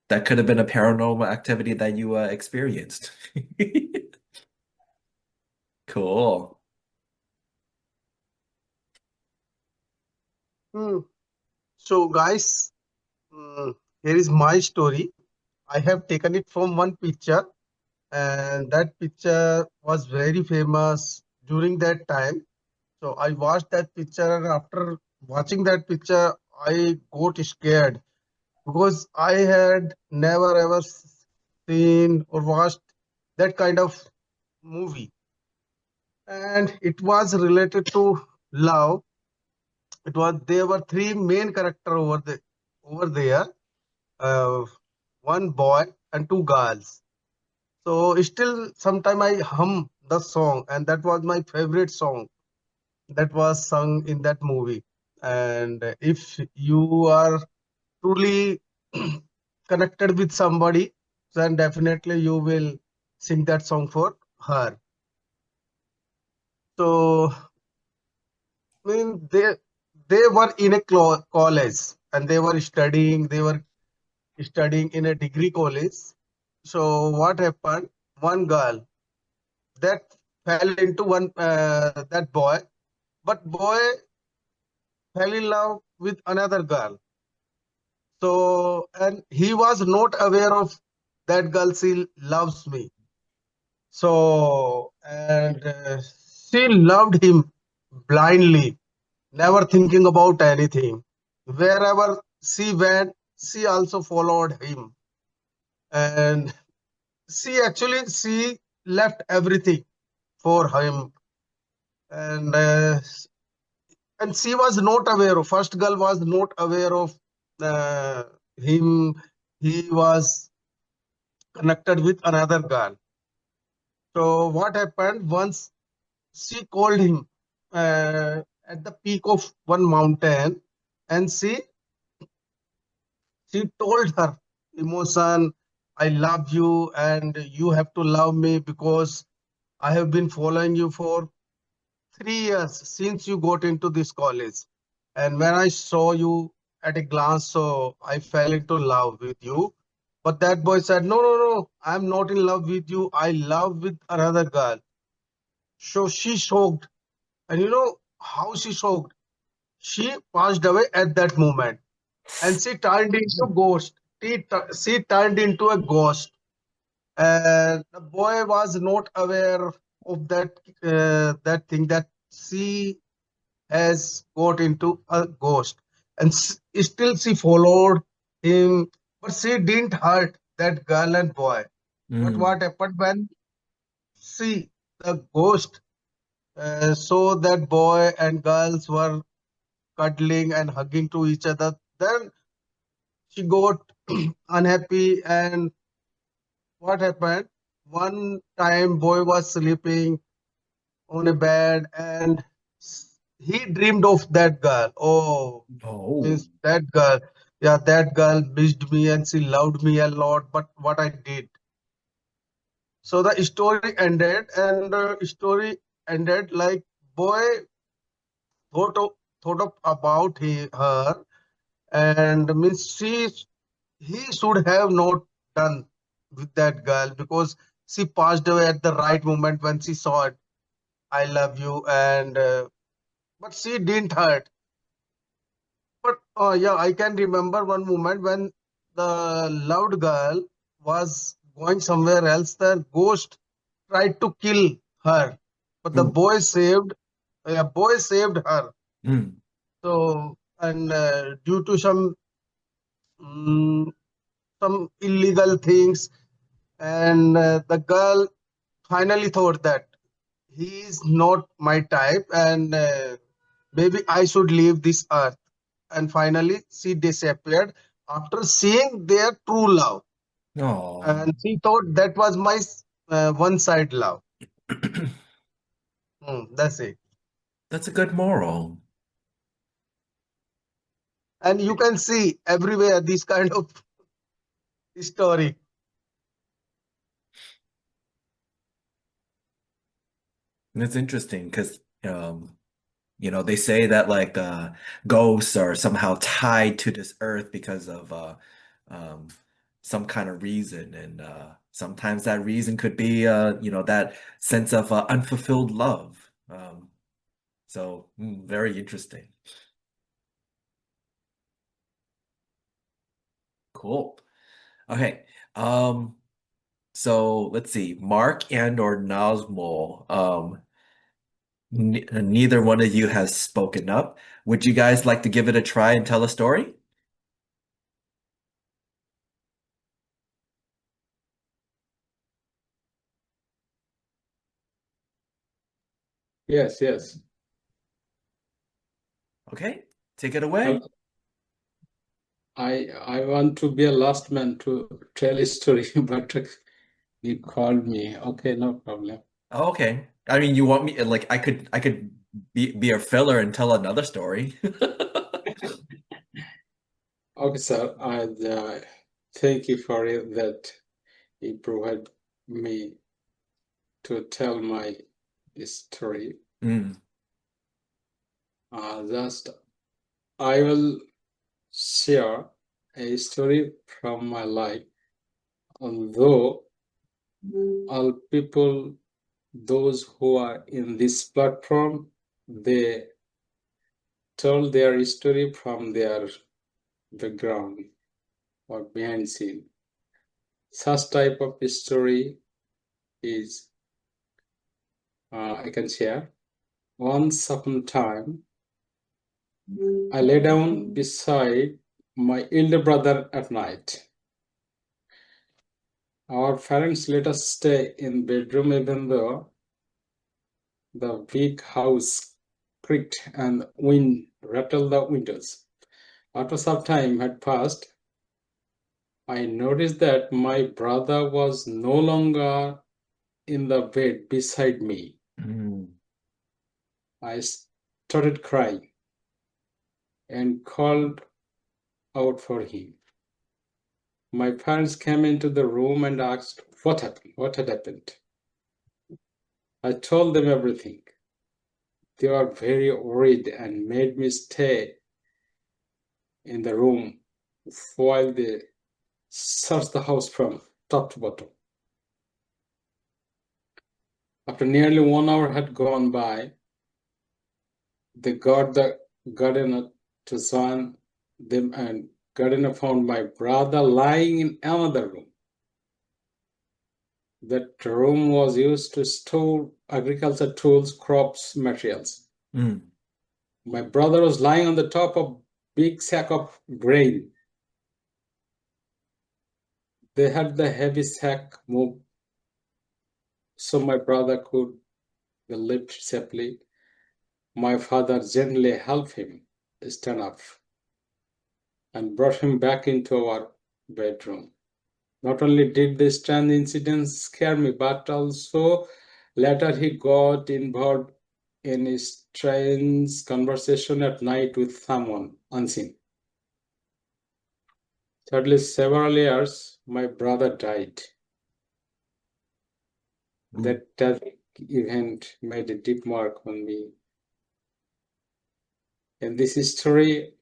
that could have been a paranormal activity that you experienced. Cool. So, guys, here is my story. I have taken it from one picture, and that picture was very famous during that time. So I watched that picture, and after watching that picture, I got scared because I had never ever seen or watched that kind of movie. And it was related to love. there were three main character over there, one boy and two girls. So still sometime I hum the song, and that was my favorite song that was sung in that movie. And if you are truly connected with somebody, then definitely you will sing that song for her. So I mean they were in a college, and they were studying. They were studying in a degree college. So what happened? One girl that fell into that boy, but boy fell in love with another girl. So, and he was not aware of that girl. She loves me. So, and she loved him blindly, never thinking about anything. Wherever she went, she also followed him. And she left everything for him. And she was not aware of, first girl was not aware of uh, him. He was connected with another girl. So what happened, once she called him at the peak of one mountain, and she told her emotion, I love you and you have to love me because I have been following you for 3 years since you got into this college. And when I saw you at a glance, so I fell into love with you. But that boy said, no, no, no, I'm not in love with you. I love with another girl. So she shocked. And you know how she shocked? She passed away at that moment. And she turned into ghost. She turned into a ghost. And the boy was not aware of that thing, that she has got into a ghost, and still she followed him, but she didn't hurt that girl and boy. But Mm. what happened when the ghost saw that boy and girls were cuddling and hugging to each other, then she got unhappy. And what happened, one time boy was sleeping on a bed, and he dreamed of that girl. Oh, Oh. means that girl, yeah, that girl missed me and she loved me a lot, but what I did. So the story ended, and the story ended like boy thought of, about her, and means he should have not done with that girl, because she passed away at the right moment when she saw it, I love you, and but she didn't hurt. But yeah, I can remember one moment when the loved girl was going somewhere else. The ghost tried to kill her, but the Ooh. boy saved her. Mm. So, and due to mm, some illegal things, and the girl finally thought that he is not my type, and maybe I should leave this earth. And finally, she disappeared after seeing their true love. Oh. And she thought that was my one side love. That's it. That's a good moral. And you can see everywhere this kind of story. And it's interesting because they say that like ghosts are somehow tied to this earth because of um, some kind of reason, and sometimes that reason could be that sense of unfulfilled love. So very interesting. Cool. Okay. So let's see, Mark and or Nazmul. Neither one of you has spoken up. Would you guys like to give it a try and tell a story? Yes, yes. Okay. Take it away. I want to be a last man to tell a story, but you called me. Okay, no problem. Oh, okay. I mean, you want me like I could be a filler and tell another story. Okay, sir. I thank you for it that you provide me to tell my story. Mm. Just I will share a story from my life. Although all people, those who are in this platform, they told their story from their background or behind scene. Such type of story is I can share. Once upon a time, I lay down beside my elder brother at night. Our parents let us stay in bedroom even though the big house creaked and wind rattled the windows. After some time had passed, I noticed that my brother was no longer in the bed beside me. Mm. I started crying and called out for him. My parents came into the room and asked what happened, what had happened. I told them everything. They were very worried and made me stay in the room while they searched the house from top to bottom. After nearly 1 hour had gone by, they got the gardener to join them, and gardener found my brother lying in another room. That room was used to store agriculture tools, crops, materials. Mm. My brother was lying on the top of big sack of grain. They had the heavy sack moved so my brother could be lifted safely. My father gently helped him stand up and brought him back into our bedroom. Not only did this strange incident scare me, but also later he got involved in a strange conversation at night with someone unseen. Sadly, several years, my brother died. Mm. That tragic event made a deep mark on me. In this story,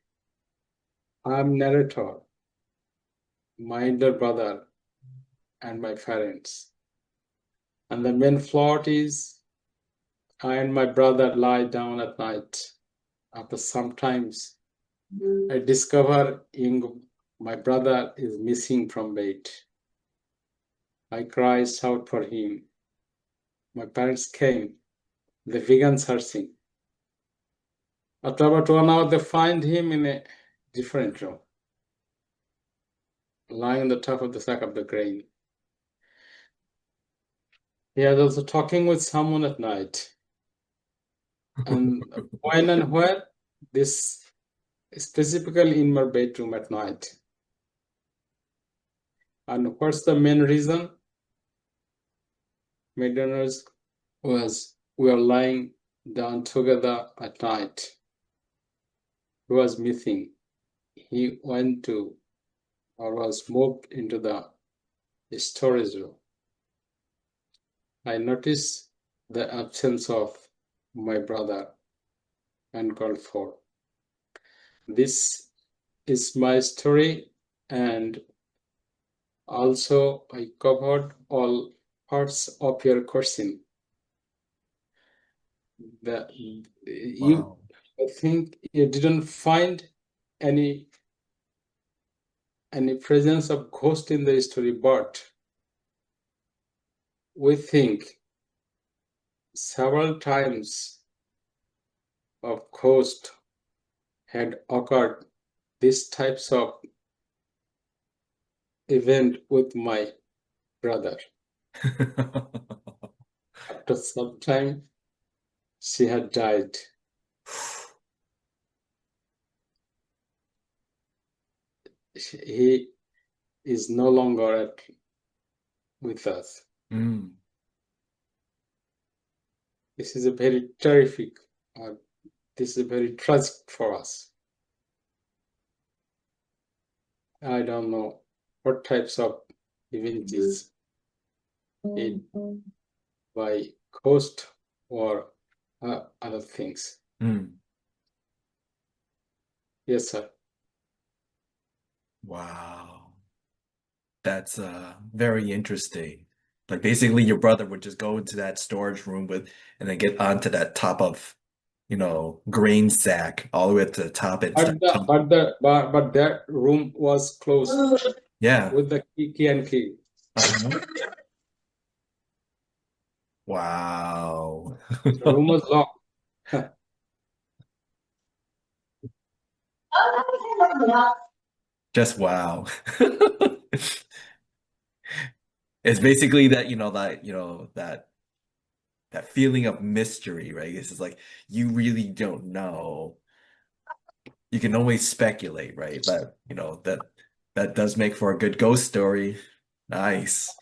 I'm narrator, my elder brother, and my parents. And the main plot is I and my brother lie down at night. After some times, I discover my brother is missing from bed. I cry out for him. My parents came. They began searching. After about 1 hour, they find him in a different room, lying on the top of the sack of the grain. He was also talking with someone at night. And when and where? This specifically in my bedroom at night. And what's the main reason? McDonald's was we were lying down together at night. He was missing. He went to or was moved into the storage room. I noticed the absence of my brother and called for. This is my story, and also I covered all parts of your question. Wow. I think you didn't find any presence of ghost in the story, but we think several times of ghost had occurred these types of event with my brother. After some time, she had died. he is no longer with us. Mm. This is a very terrific, this is very tragic for us. I don't know what types of events it by ghost or other things. Mm. Yes, sir. Wow. That's very interesting. Like basically your brother would just go into that storage room with and then get onto that top of, grain sack all the way to the top and start But that room was closed yeah. with the key and key. Uh-huh. Wow. The room was locked. Just wow. It's basically that, that feeling of mystery, right? It's just like you really don't know. You can only speculate, right? But that does make for a good ghost story. Nice.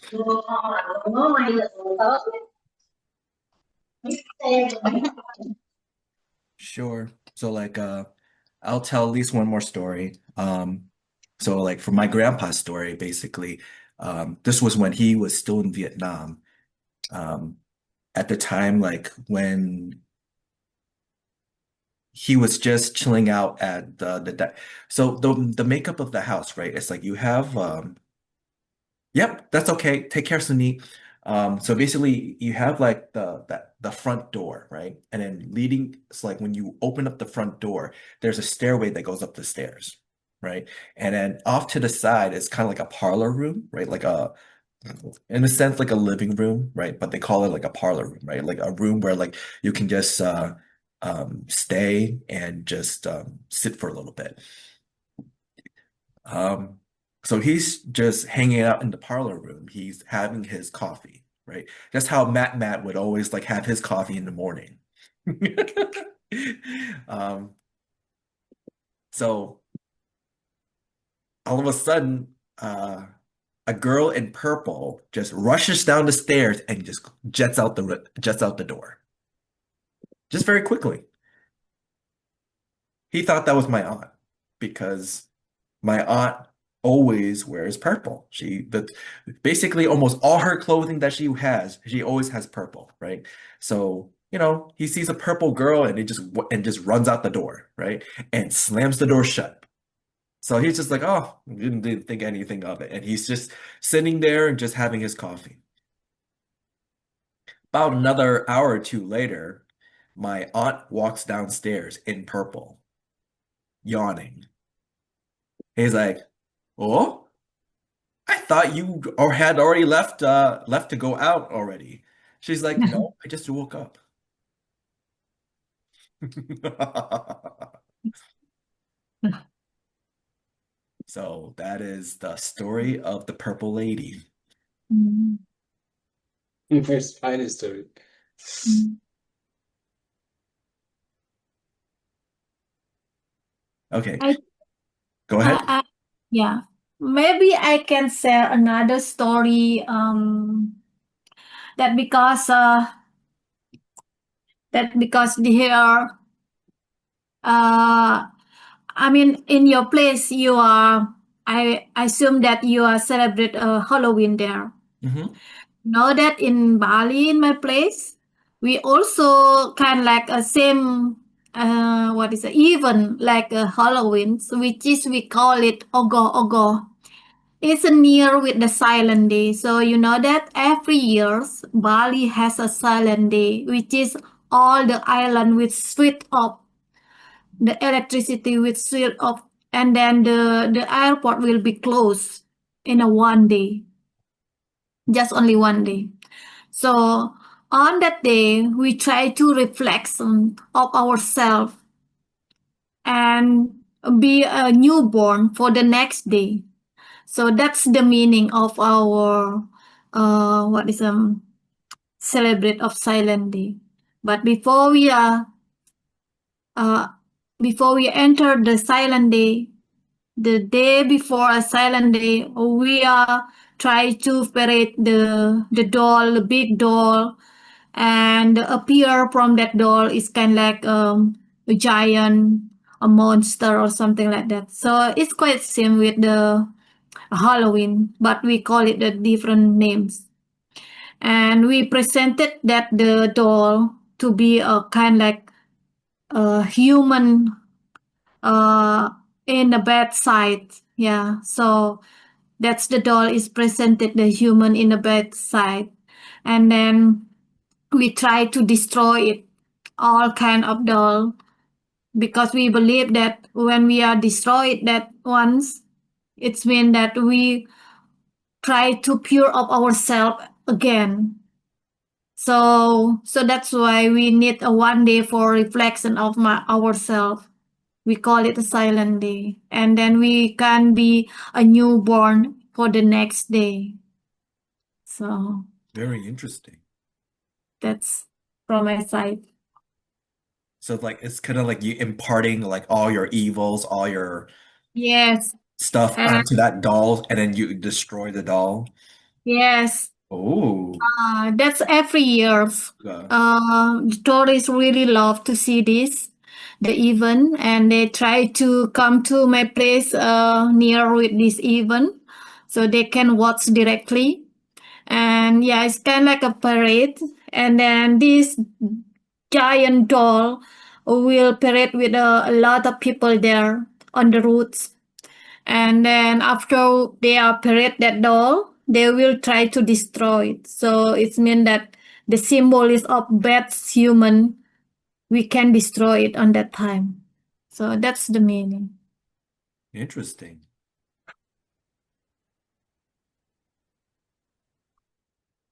Sure. So like I'll tell at least one more story. So like for my grandpa's story, basically, this was when he was still in Vietnam. At the time, like when he was just chilling out at so the makeup of the house, right? It's like you have yep, that's okay. Take care, Suneet. So basically you have like the front door, right? And then it's like when you open up the front door, there's a stairway that goes up the stairs, right? And then off to the side is kind of like a parlor room, right? Like in a sense, like a living room, right? But they call it like a parlor room, right? Like a room where like you can just stay and just sit for a little bit. So he's just hanging out in the parlor room. He's having his coffee, right? That's how Matt would always like have his coffee in the morning. Um, so all of a sudden, a girl in purple just rushes down the stairs and just jets out the door. Just very quickly. He thought that was my aunt because my aunt always wears purple. Basically almost all her clothing that she always has purple, right? So, he sees a purple girl and just runs out the door, right? And slams the door shut. So he's just like, oh, didn't think anything of it. And he's just sitting there and just having his coffee. About another hour or two later, my aunt walks downstairs in purple, yawning. He's like, oh, I thought you had already left to go out already. She's like, no, I just woke up. So that is the story of the purple lady. It's fine story. Okay, I go ahead. yeah, maybe I can share another story. That because here, I mean, in your place, I assume that you are celebrate Halloween there. Mm-hmm. Know that in Bali, in my place, we also kind of like a same what is it, even like a Halloween, which is we call it Ogo Ogo. It's near with the silent day. So you know that every year Bali has a silent day, which is all the island with switch off, the electricity with switch off, and then the airport will be closed in a one day, just only one day. So on that day, we try to reflect of ourselves and be a newborn for the next day. So that's the meaning of our what is celebrate of silent day. But before we enter the silent day, the day before a silent day, we try to parade the doll, the big doll, and appear from that doll is kind of like a giant, a monster or something like that. So it's quite same with the Halloween, but we call it the different names. And we presented that the doll to be a kind like a human in the bad side. Yeah, so that's the doll is presented the human in the bad side, and then we try to destroy it, all kind of doll, because we believe that when we are destroyed that once, it's mean that we try to pure up ourselves again. So that's why we need a 1 day for reflection of ourselves. We call it a silent day, and then we can be a newborn for the next day. So Very interesting. that's from my side. So like it's kind of like you imparting like all your evils, all your Yes, stuff and onto that doll, and then you destroy the doll. yes, Oh, that's every year. Tourists really love to see this, the event, and they try to come to my place near with this event, so they can watch directly. And yeah, it's kind of like a parade. And then this giant doll will parade with a lot of people there on the routes. And then after they are parade that doll, they will try to destroy it. So it means that the symbol is of bad human. We can destroy it on that time. So that's the meaning. interesting.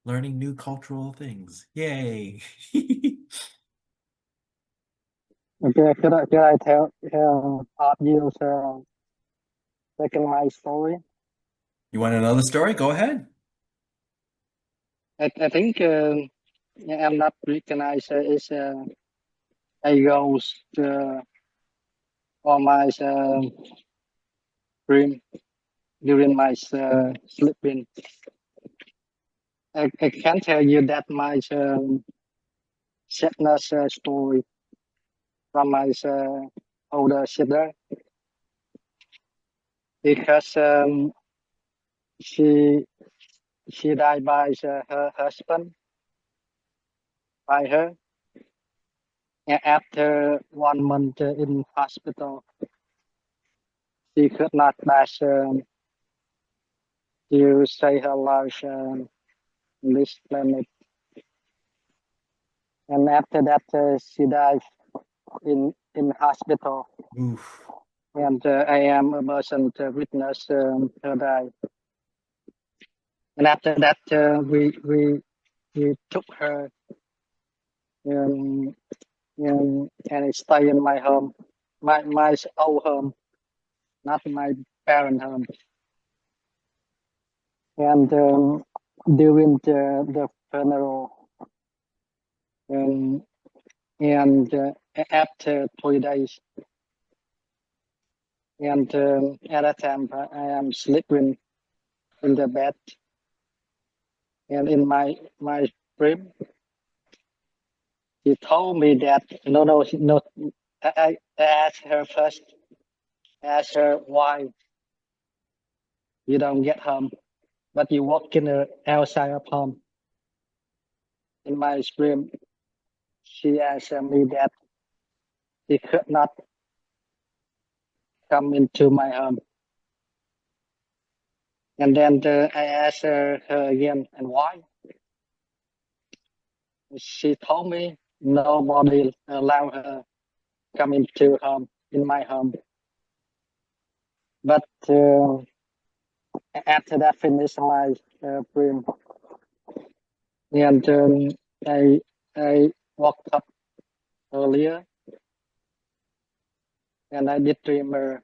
Learning new cultural things. Yay. Okay, could I tell you second my story? You want another story? Go ahead. I think I'm not recognized is a ghost or my dream during my sleeping. I can tell you that my sadness story from my older sister because she died by her husband by her. And after 1 month in hospital, she could not pass to say her life on this planet. And after that, she died in hospital. Oof. And I am a person to witness her die. And after that, we took her and stay in my home, my old home, not my parent home. And during the funeral, and after 3 days, and at that time I am sleeping in the bed, and in my dream, he told me that no. I asked her first, asked her why you don't get home, but you walk in the outside of home. In my dream, she answered me that she could not come into my home. And then I asked her again, and why? She told me nobody allowed her come into home in my home. But after that, finished my dream, and I woke up earlier, and I did dream her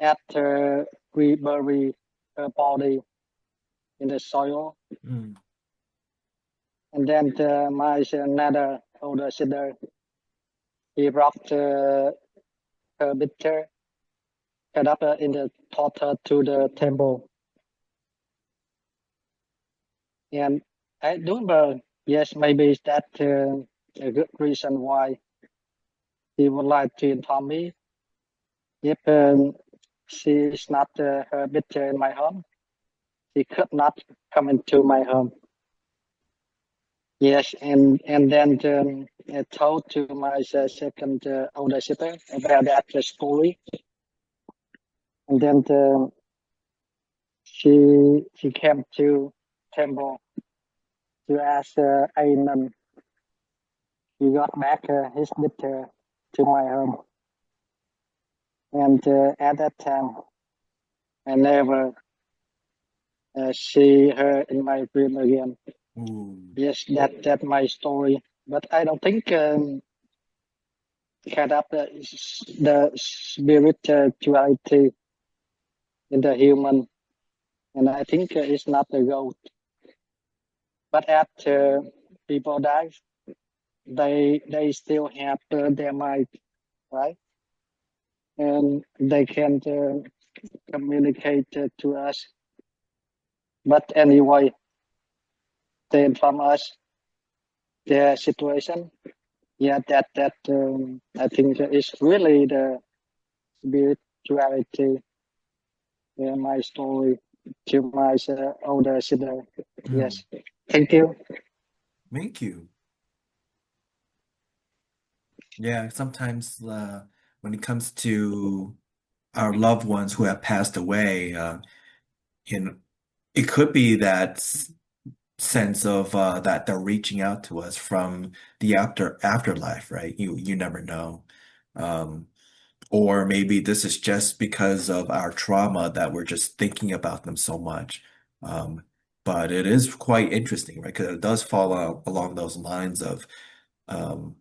after we bury her body in the soil. Mm. And then my another older sister, he brought her picture head up in the portal to the temple. And I don't know, yes, maybe that's a good reason why he would like to inform me if she is not her visitor in my home. She could not come into my home. Yes, and then I told to my second older sister about that story, and then she came to temple to ask Ayman. He got back his visitor to my home, and at that time I never see her in my dream again. Ooh. Yes, that's my story, but I don't think head up the spirituality in the human, and I think it's not the goat. But after people die, they still have their mind, right? And they can communicate to us. But anyway, they inform us their situation. Yeah, that I think is really the spirituality in my story to my older sister. Yes, thank you. Thank you. Yeah, sometimes when it comes to our loved ones who have passed away, you know, it could be that sense of that they're reaching out to us from the afterlife, right? You never know. Um, or maybe this is just because of our trauma that we're just thinking about them so much. Um, but it is quite interesting, right? Because it does fall along those lines of um,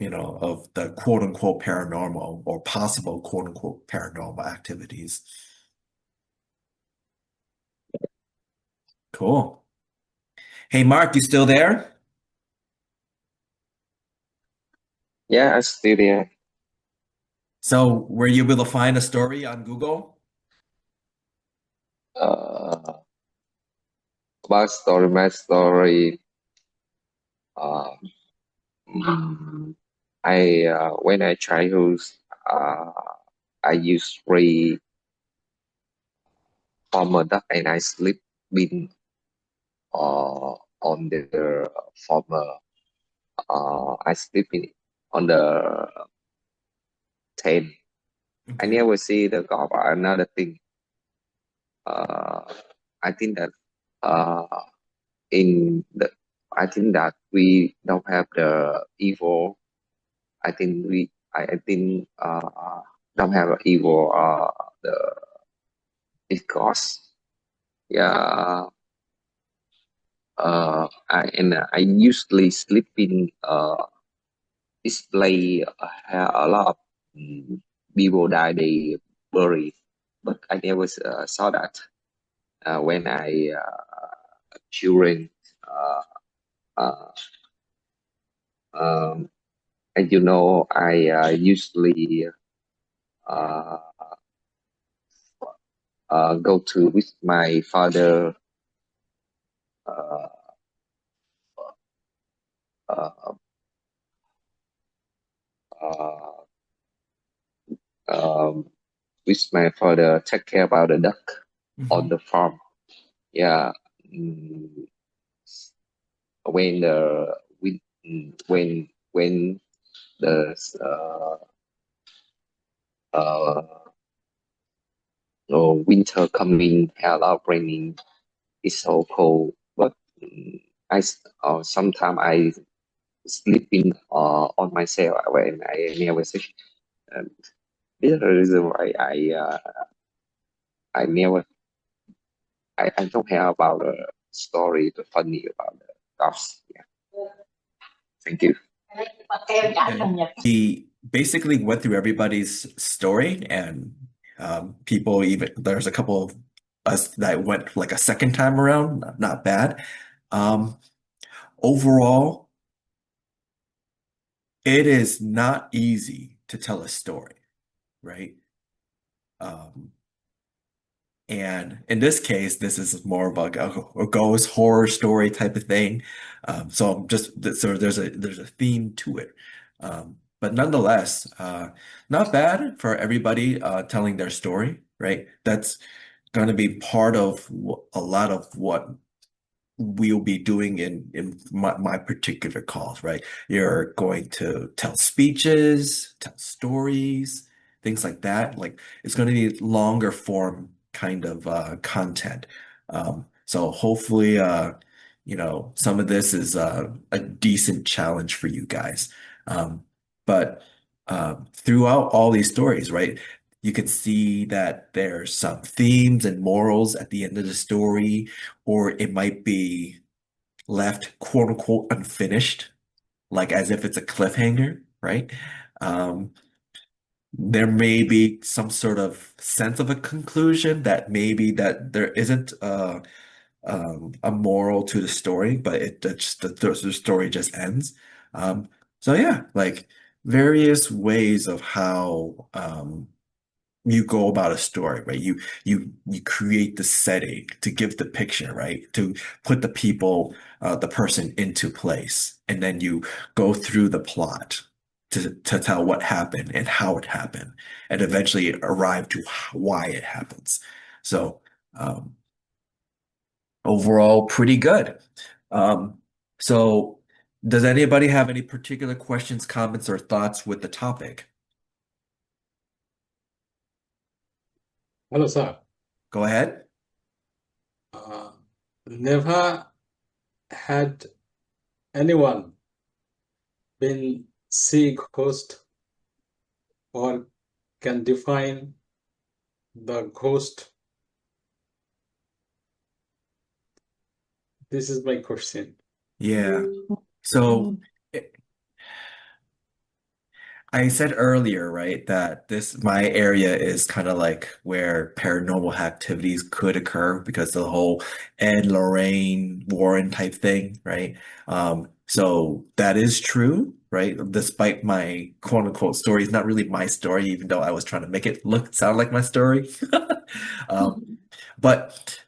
of the quote unquote paranormal or possible quote unquote paranormal activities. Cool. Hey, Mark, you still there? Yeah, I'm still there. So, were you able to find a story on Google? Uh, about story, my story. Uh, I when I childhood, uh, I used read from a duck and I sleep in on the former. I sleep in on the tent. I Okay. never see the god. Another thing. I think that uh, in the I think that we don't have the evil. I think don't have an evil the because yeah I usually sleep in display a lot of people die they bury, but I never saw that when I children uh, uh, um, and I usually uh, go to with my father uh, uh, uh, um, with my father take care about the duck on the farm. Yeah, mm, when the when the uh, winter coming, a lot of raining, it's so cold. But sometimes I sleeping on myself when I never sick. And this is the reason why I never I don't hear about the story, the funny about the dogs. Yeah. Thank you. Okay. He basically went through everybody's story, and people even there's a couple of us that went like a second time around. Not bad. Um, Overall, it is not easy to tell a story, right? Um, and in this case, this is more of like a ghost horror story type of thing. So I'm just so there's a theme to it. But nonetheless, not bad for everybody telling their story, right? That's going to be part of a lot of what we'll be doing in my particular calls, right? You're going to tell speeches, tell stories, things like that. Like it's going to be longer form kind of content. So hopefully, some of this is a decent challenge for you guys. But throughout all these stories, right? You can see that there's some themes and morals at the end of the story, or it might be left quote unquote unfinished, like as if it's a cliffhanger, right? Um, there may be some sort of sense of a conclusion that maybe that there isn't a moral to the story, but the story just ends. So yeah, like various ways of how you go about a story, right? You create the setting to give the picture, right? To put the people, the person into place, and then you go through the plot to tell what happened and how it happened, and eventually arrive to why it happens. So um, overall, pretty good. Um, so does anybody have any particular questions, comments, or thoughts with the topic? Hello, sir. Go ahead. Never had anyone been see ghost or can define the ghost? This is my question. Yeah. So I said earlier, right, that my area is kind of like where paranormal activities could occur because the whole Ed, Lorraine, Warren type thing, right? So that is true, right? Despite my quote unquote story, it's not really my story, even though I was trying to make it sound like my story. But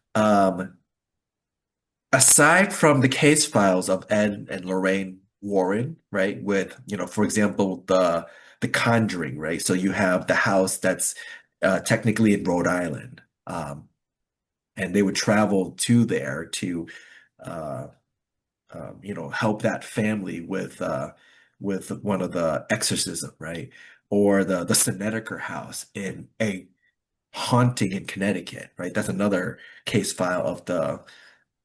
aside from the case files of Ed and Lorraine Warren, right, with, for example, the Conjuring, right? So you have the house that's technically in Rhode Island, and they would travel to there to, uh, help that family with one of the exorcism, right? Or the Snedeker house in a haunting in Connecticut, right? That's another case file of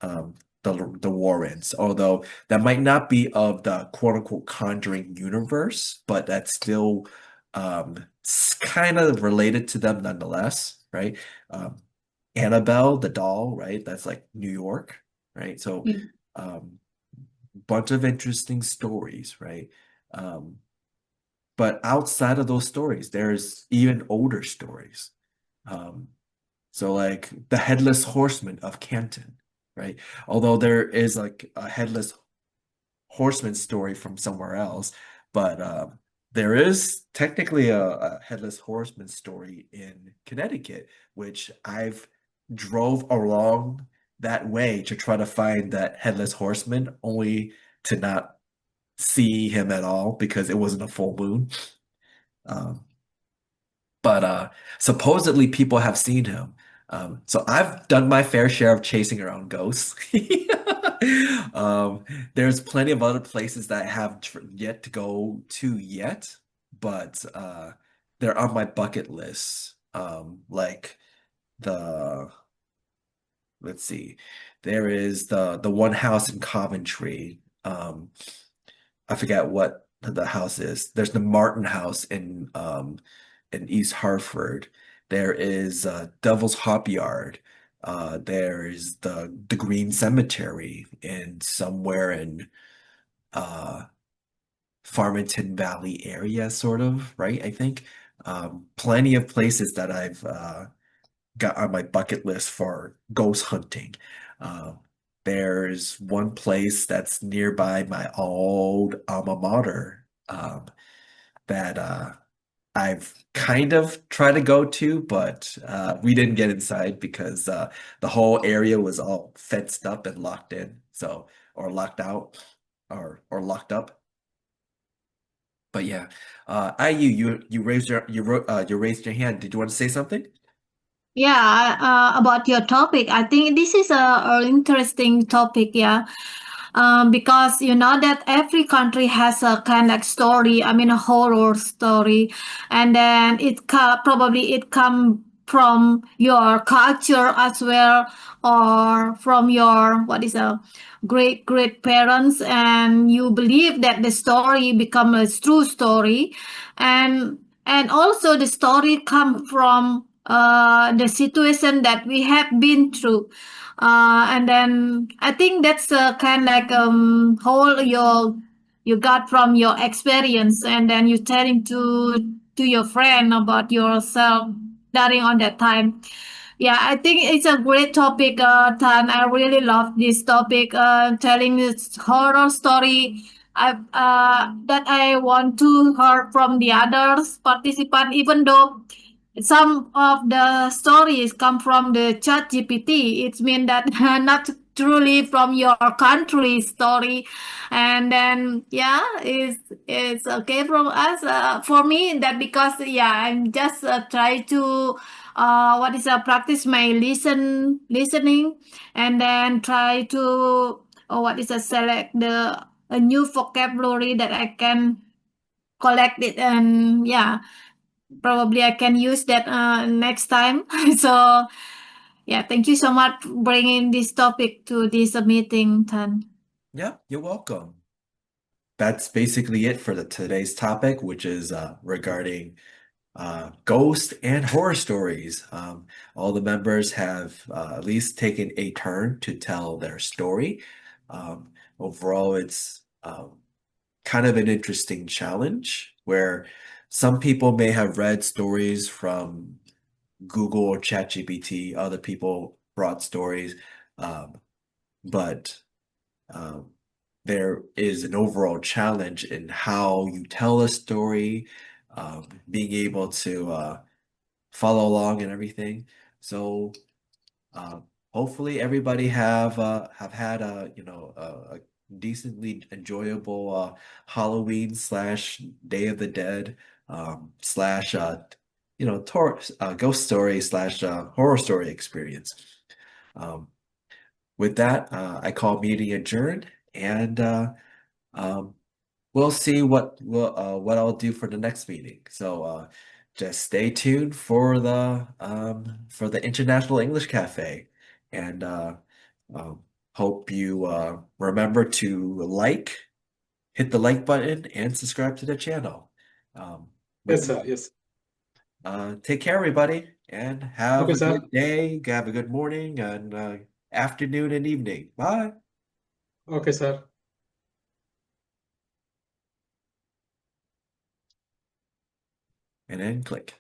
um, the Warrens, although that might not be of the quote unquote Conjuring universe, but that's still kind of related to them nonetheless, right? Um, Annabelle, the doll, right? That's like New York, right? So, um, bunch of interesting stories, right? Um, but outside of those stories, there's even older stories. Um, so like the Headless Horseman of Canton, right? Although there is like a Headless Horseman story from somewhere else, but there is technically a Headless Horseman story in Connecticut, which I've drove along that way to try to find that Headless Horseman, only to not see him at all because it wasn't a full moon. Um, but supposedly people have seen him. So I've done my fair share of chasing around ghosts. There's plenty of other places that I have yet to go to yet, but they're on my bucket list. Like the let's see, there is the one house in Coventry. I forget what the house is. There's the Martin House in East Hartford. There is Devil's Hop Yard. There's the Green Cemetery in somewhere in uh Farmington Valley area, sort of, right? I think. Plenty of places that I've got on my bucket list for ghost hunting. Uh, there's one place that's nearby my old alma mater that I've kind of tried to go to, but we didn't get inside because the whole area was all fenced up and locked in, so or locked out or locked up. But yeah, you raised you raised your hand. Did you want to say something? Yeah, about your topic, I think this is a interesting topic. Yeah, because you know that every country has a kind of story. I mean, a horror story, and then probably it come from your culture as well, or from your what is a great parents, and you believe that the story become a true story, and also the story come from the situation that we have been through, and then I think that's a kind of like whole you got from your experience, and then you telling to your friend about yourself during on that time. Yeah, I think it's a great topic, Tan. I really love this topic, telling this horror story. That I want to hear from the others participant, even though some of the stories come from the ChatGPT. It means that not truly from your country story, and then yeah, it's okay from us. For me, that because yeah, I'm just try to practice my listening, and then try to select the a new vocabulary that I can collect it, and yeah, probably I can use that next time. So yeah, thank you so much for bringing this topic to this meeting, Tan. Yeah, you're welcome. That's basically it for today's topic, which is regarding ghost and horror stories. All the members have at least taken a turn to tell their story. Overall, it's kind of an interesting challenge where some people may have read stories from Google or ChatGPT, other people brought stories, but there is an overall challenge in how you tell a story, being able to follow along and everything. So hopefully everybody have had a decently enjoyable Halloween / Day of the Dead slash ghost story / horror story experience. With that, I call meeting adjourned, and we'll see what I'll do for the next meeting. So just stay tuned for the International English Cafe, and hope you remember to hit the like button and subscribe to the channel. Yes, sir. Yes. Take care, everybody, and have Okay, a sir. good day, have a good morning, and afternoon and evening. Bye. Okay, sir. And then click.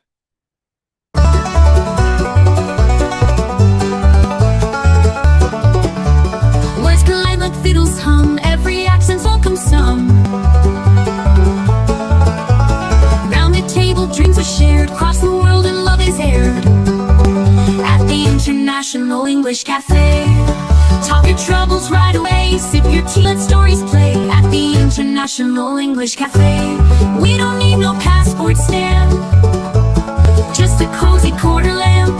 Words collide like fiddles hum, every accent's welcome some. Round the table, dreams are shared, across the world and love is aired. At the International English Cafe, talk your troubles right away, sip your tea, let stories play. At the International English Cafe, we don't need no passport stamp, just a cozy quarter lamp.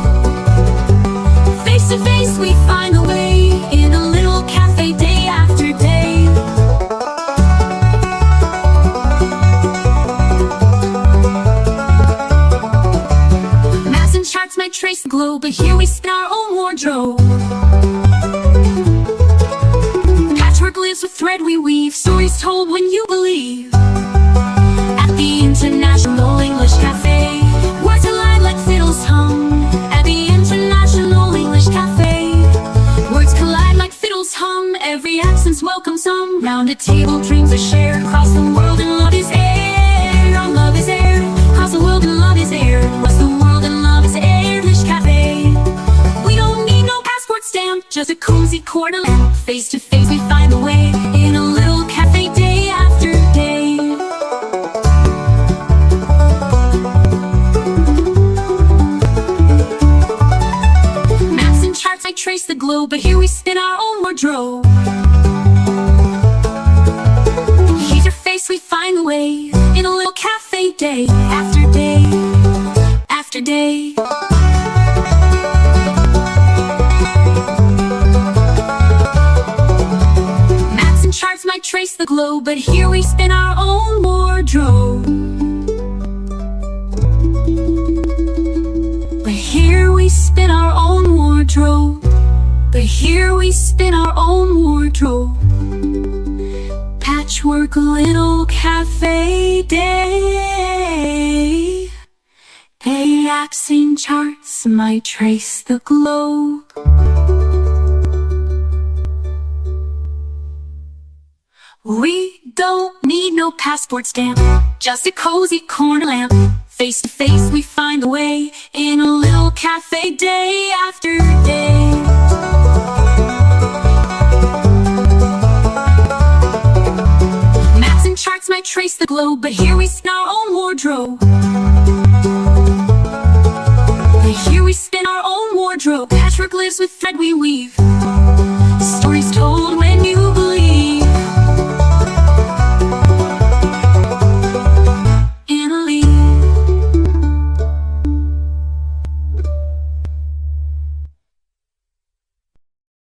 Face to face we find the way, in a little cafe day after day. Maps and charts might trace the globe, but here we spin our own wardrobe. Patchwork lives with thread we weave, stories told when you believe. At the International English Cafe, words collide like fiddles hum. At the International English Cafe, words collide like fiddles hum, every accent's welcome some. Round a table, dreams are shared, across the world and love is aired. Our love is aired, across the world and love is aired. Across the world and love is aired. English Cafe, we don't need no passport stamp, just a cozy quarter lamp. Face to face we find the way, in a little cafe day after day. wardrobe. Here's your face, we find the way in a little cafe, day after day after day. Maps and charts might trace the globe, but here we spin our own wardrobe. But here we spin our own wardrobe. But here we spin our own wardrobe. Patchwork little cafe day. Maps and charts might trace the globe. We don't need no passport stamp, just a cozy corner lamp. Face to face we find the way in a little cafe, day after day. Maps and charts might trace the globe, but here we spin our own wardrobe. But here we spin our own wardrobe. Patchwork lives with thread we weave.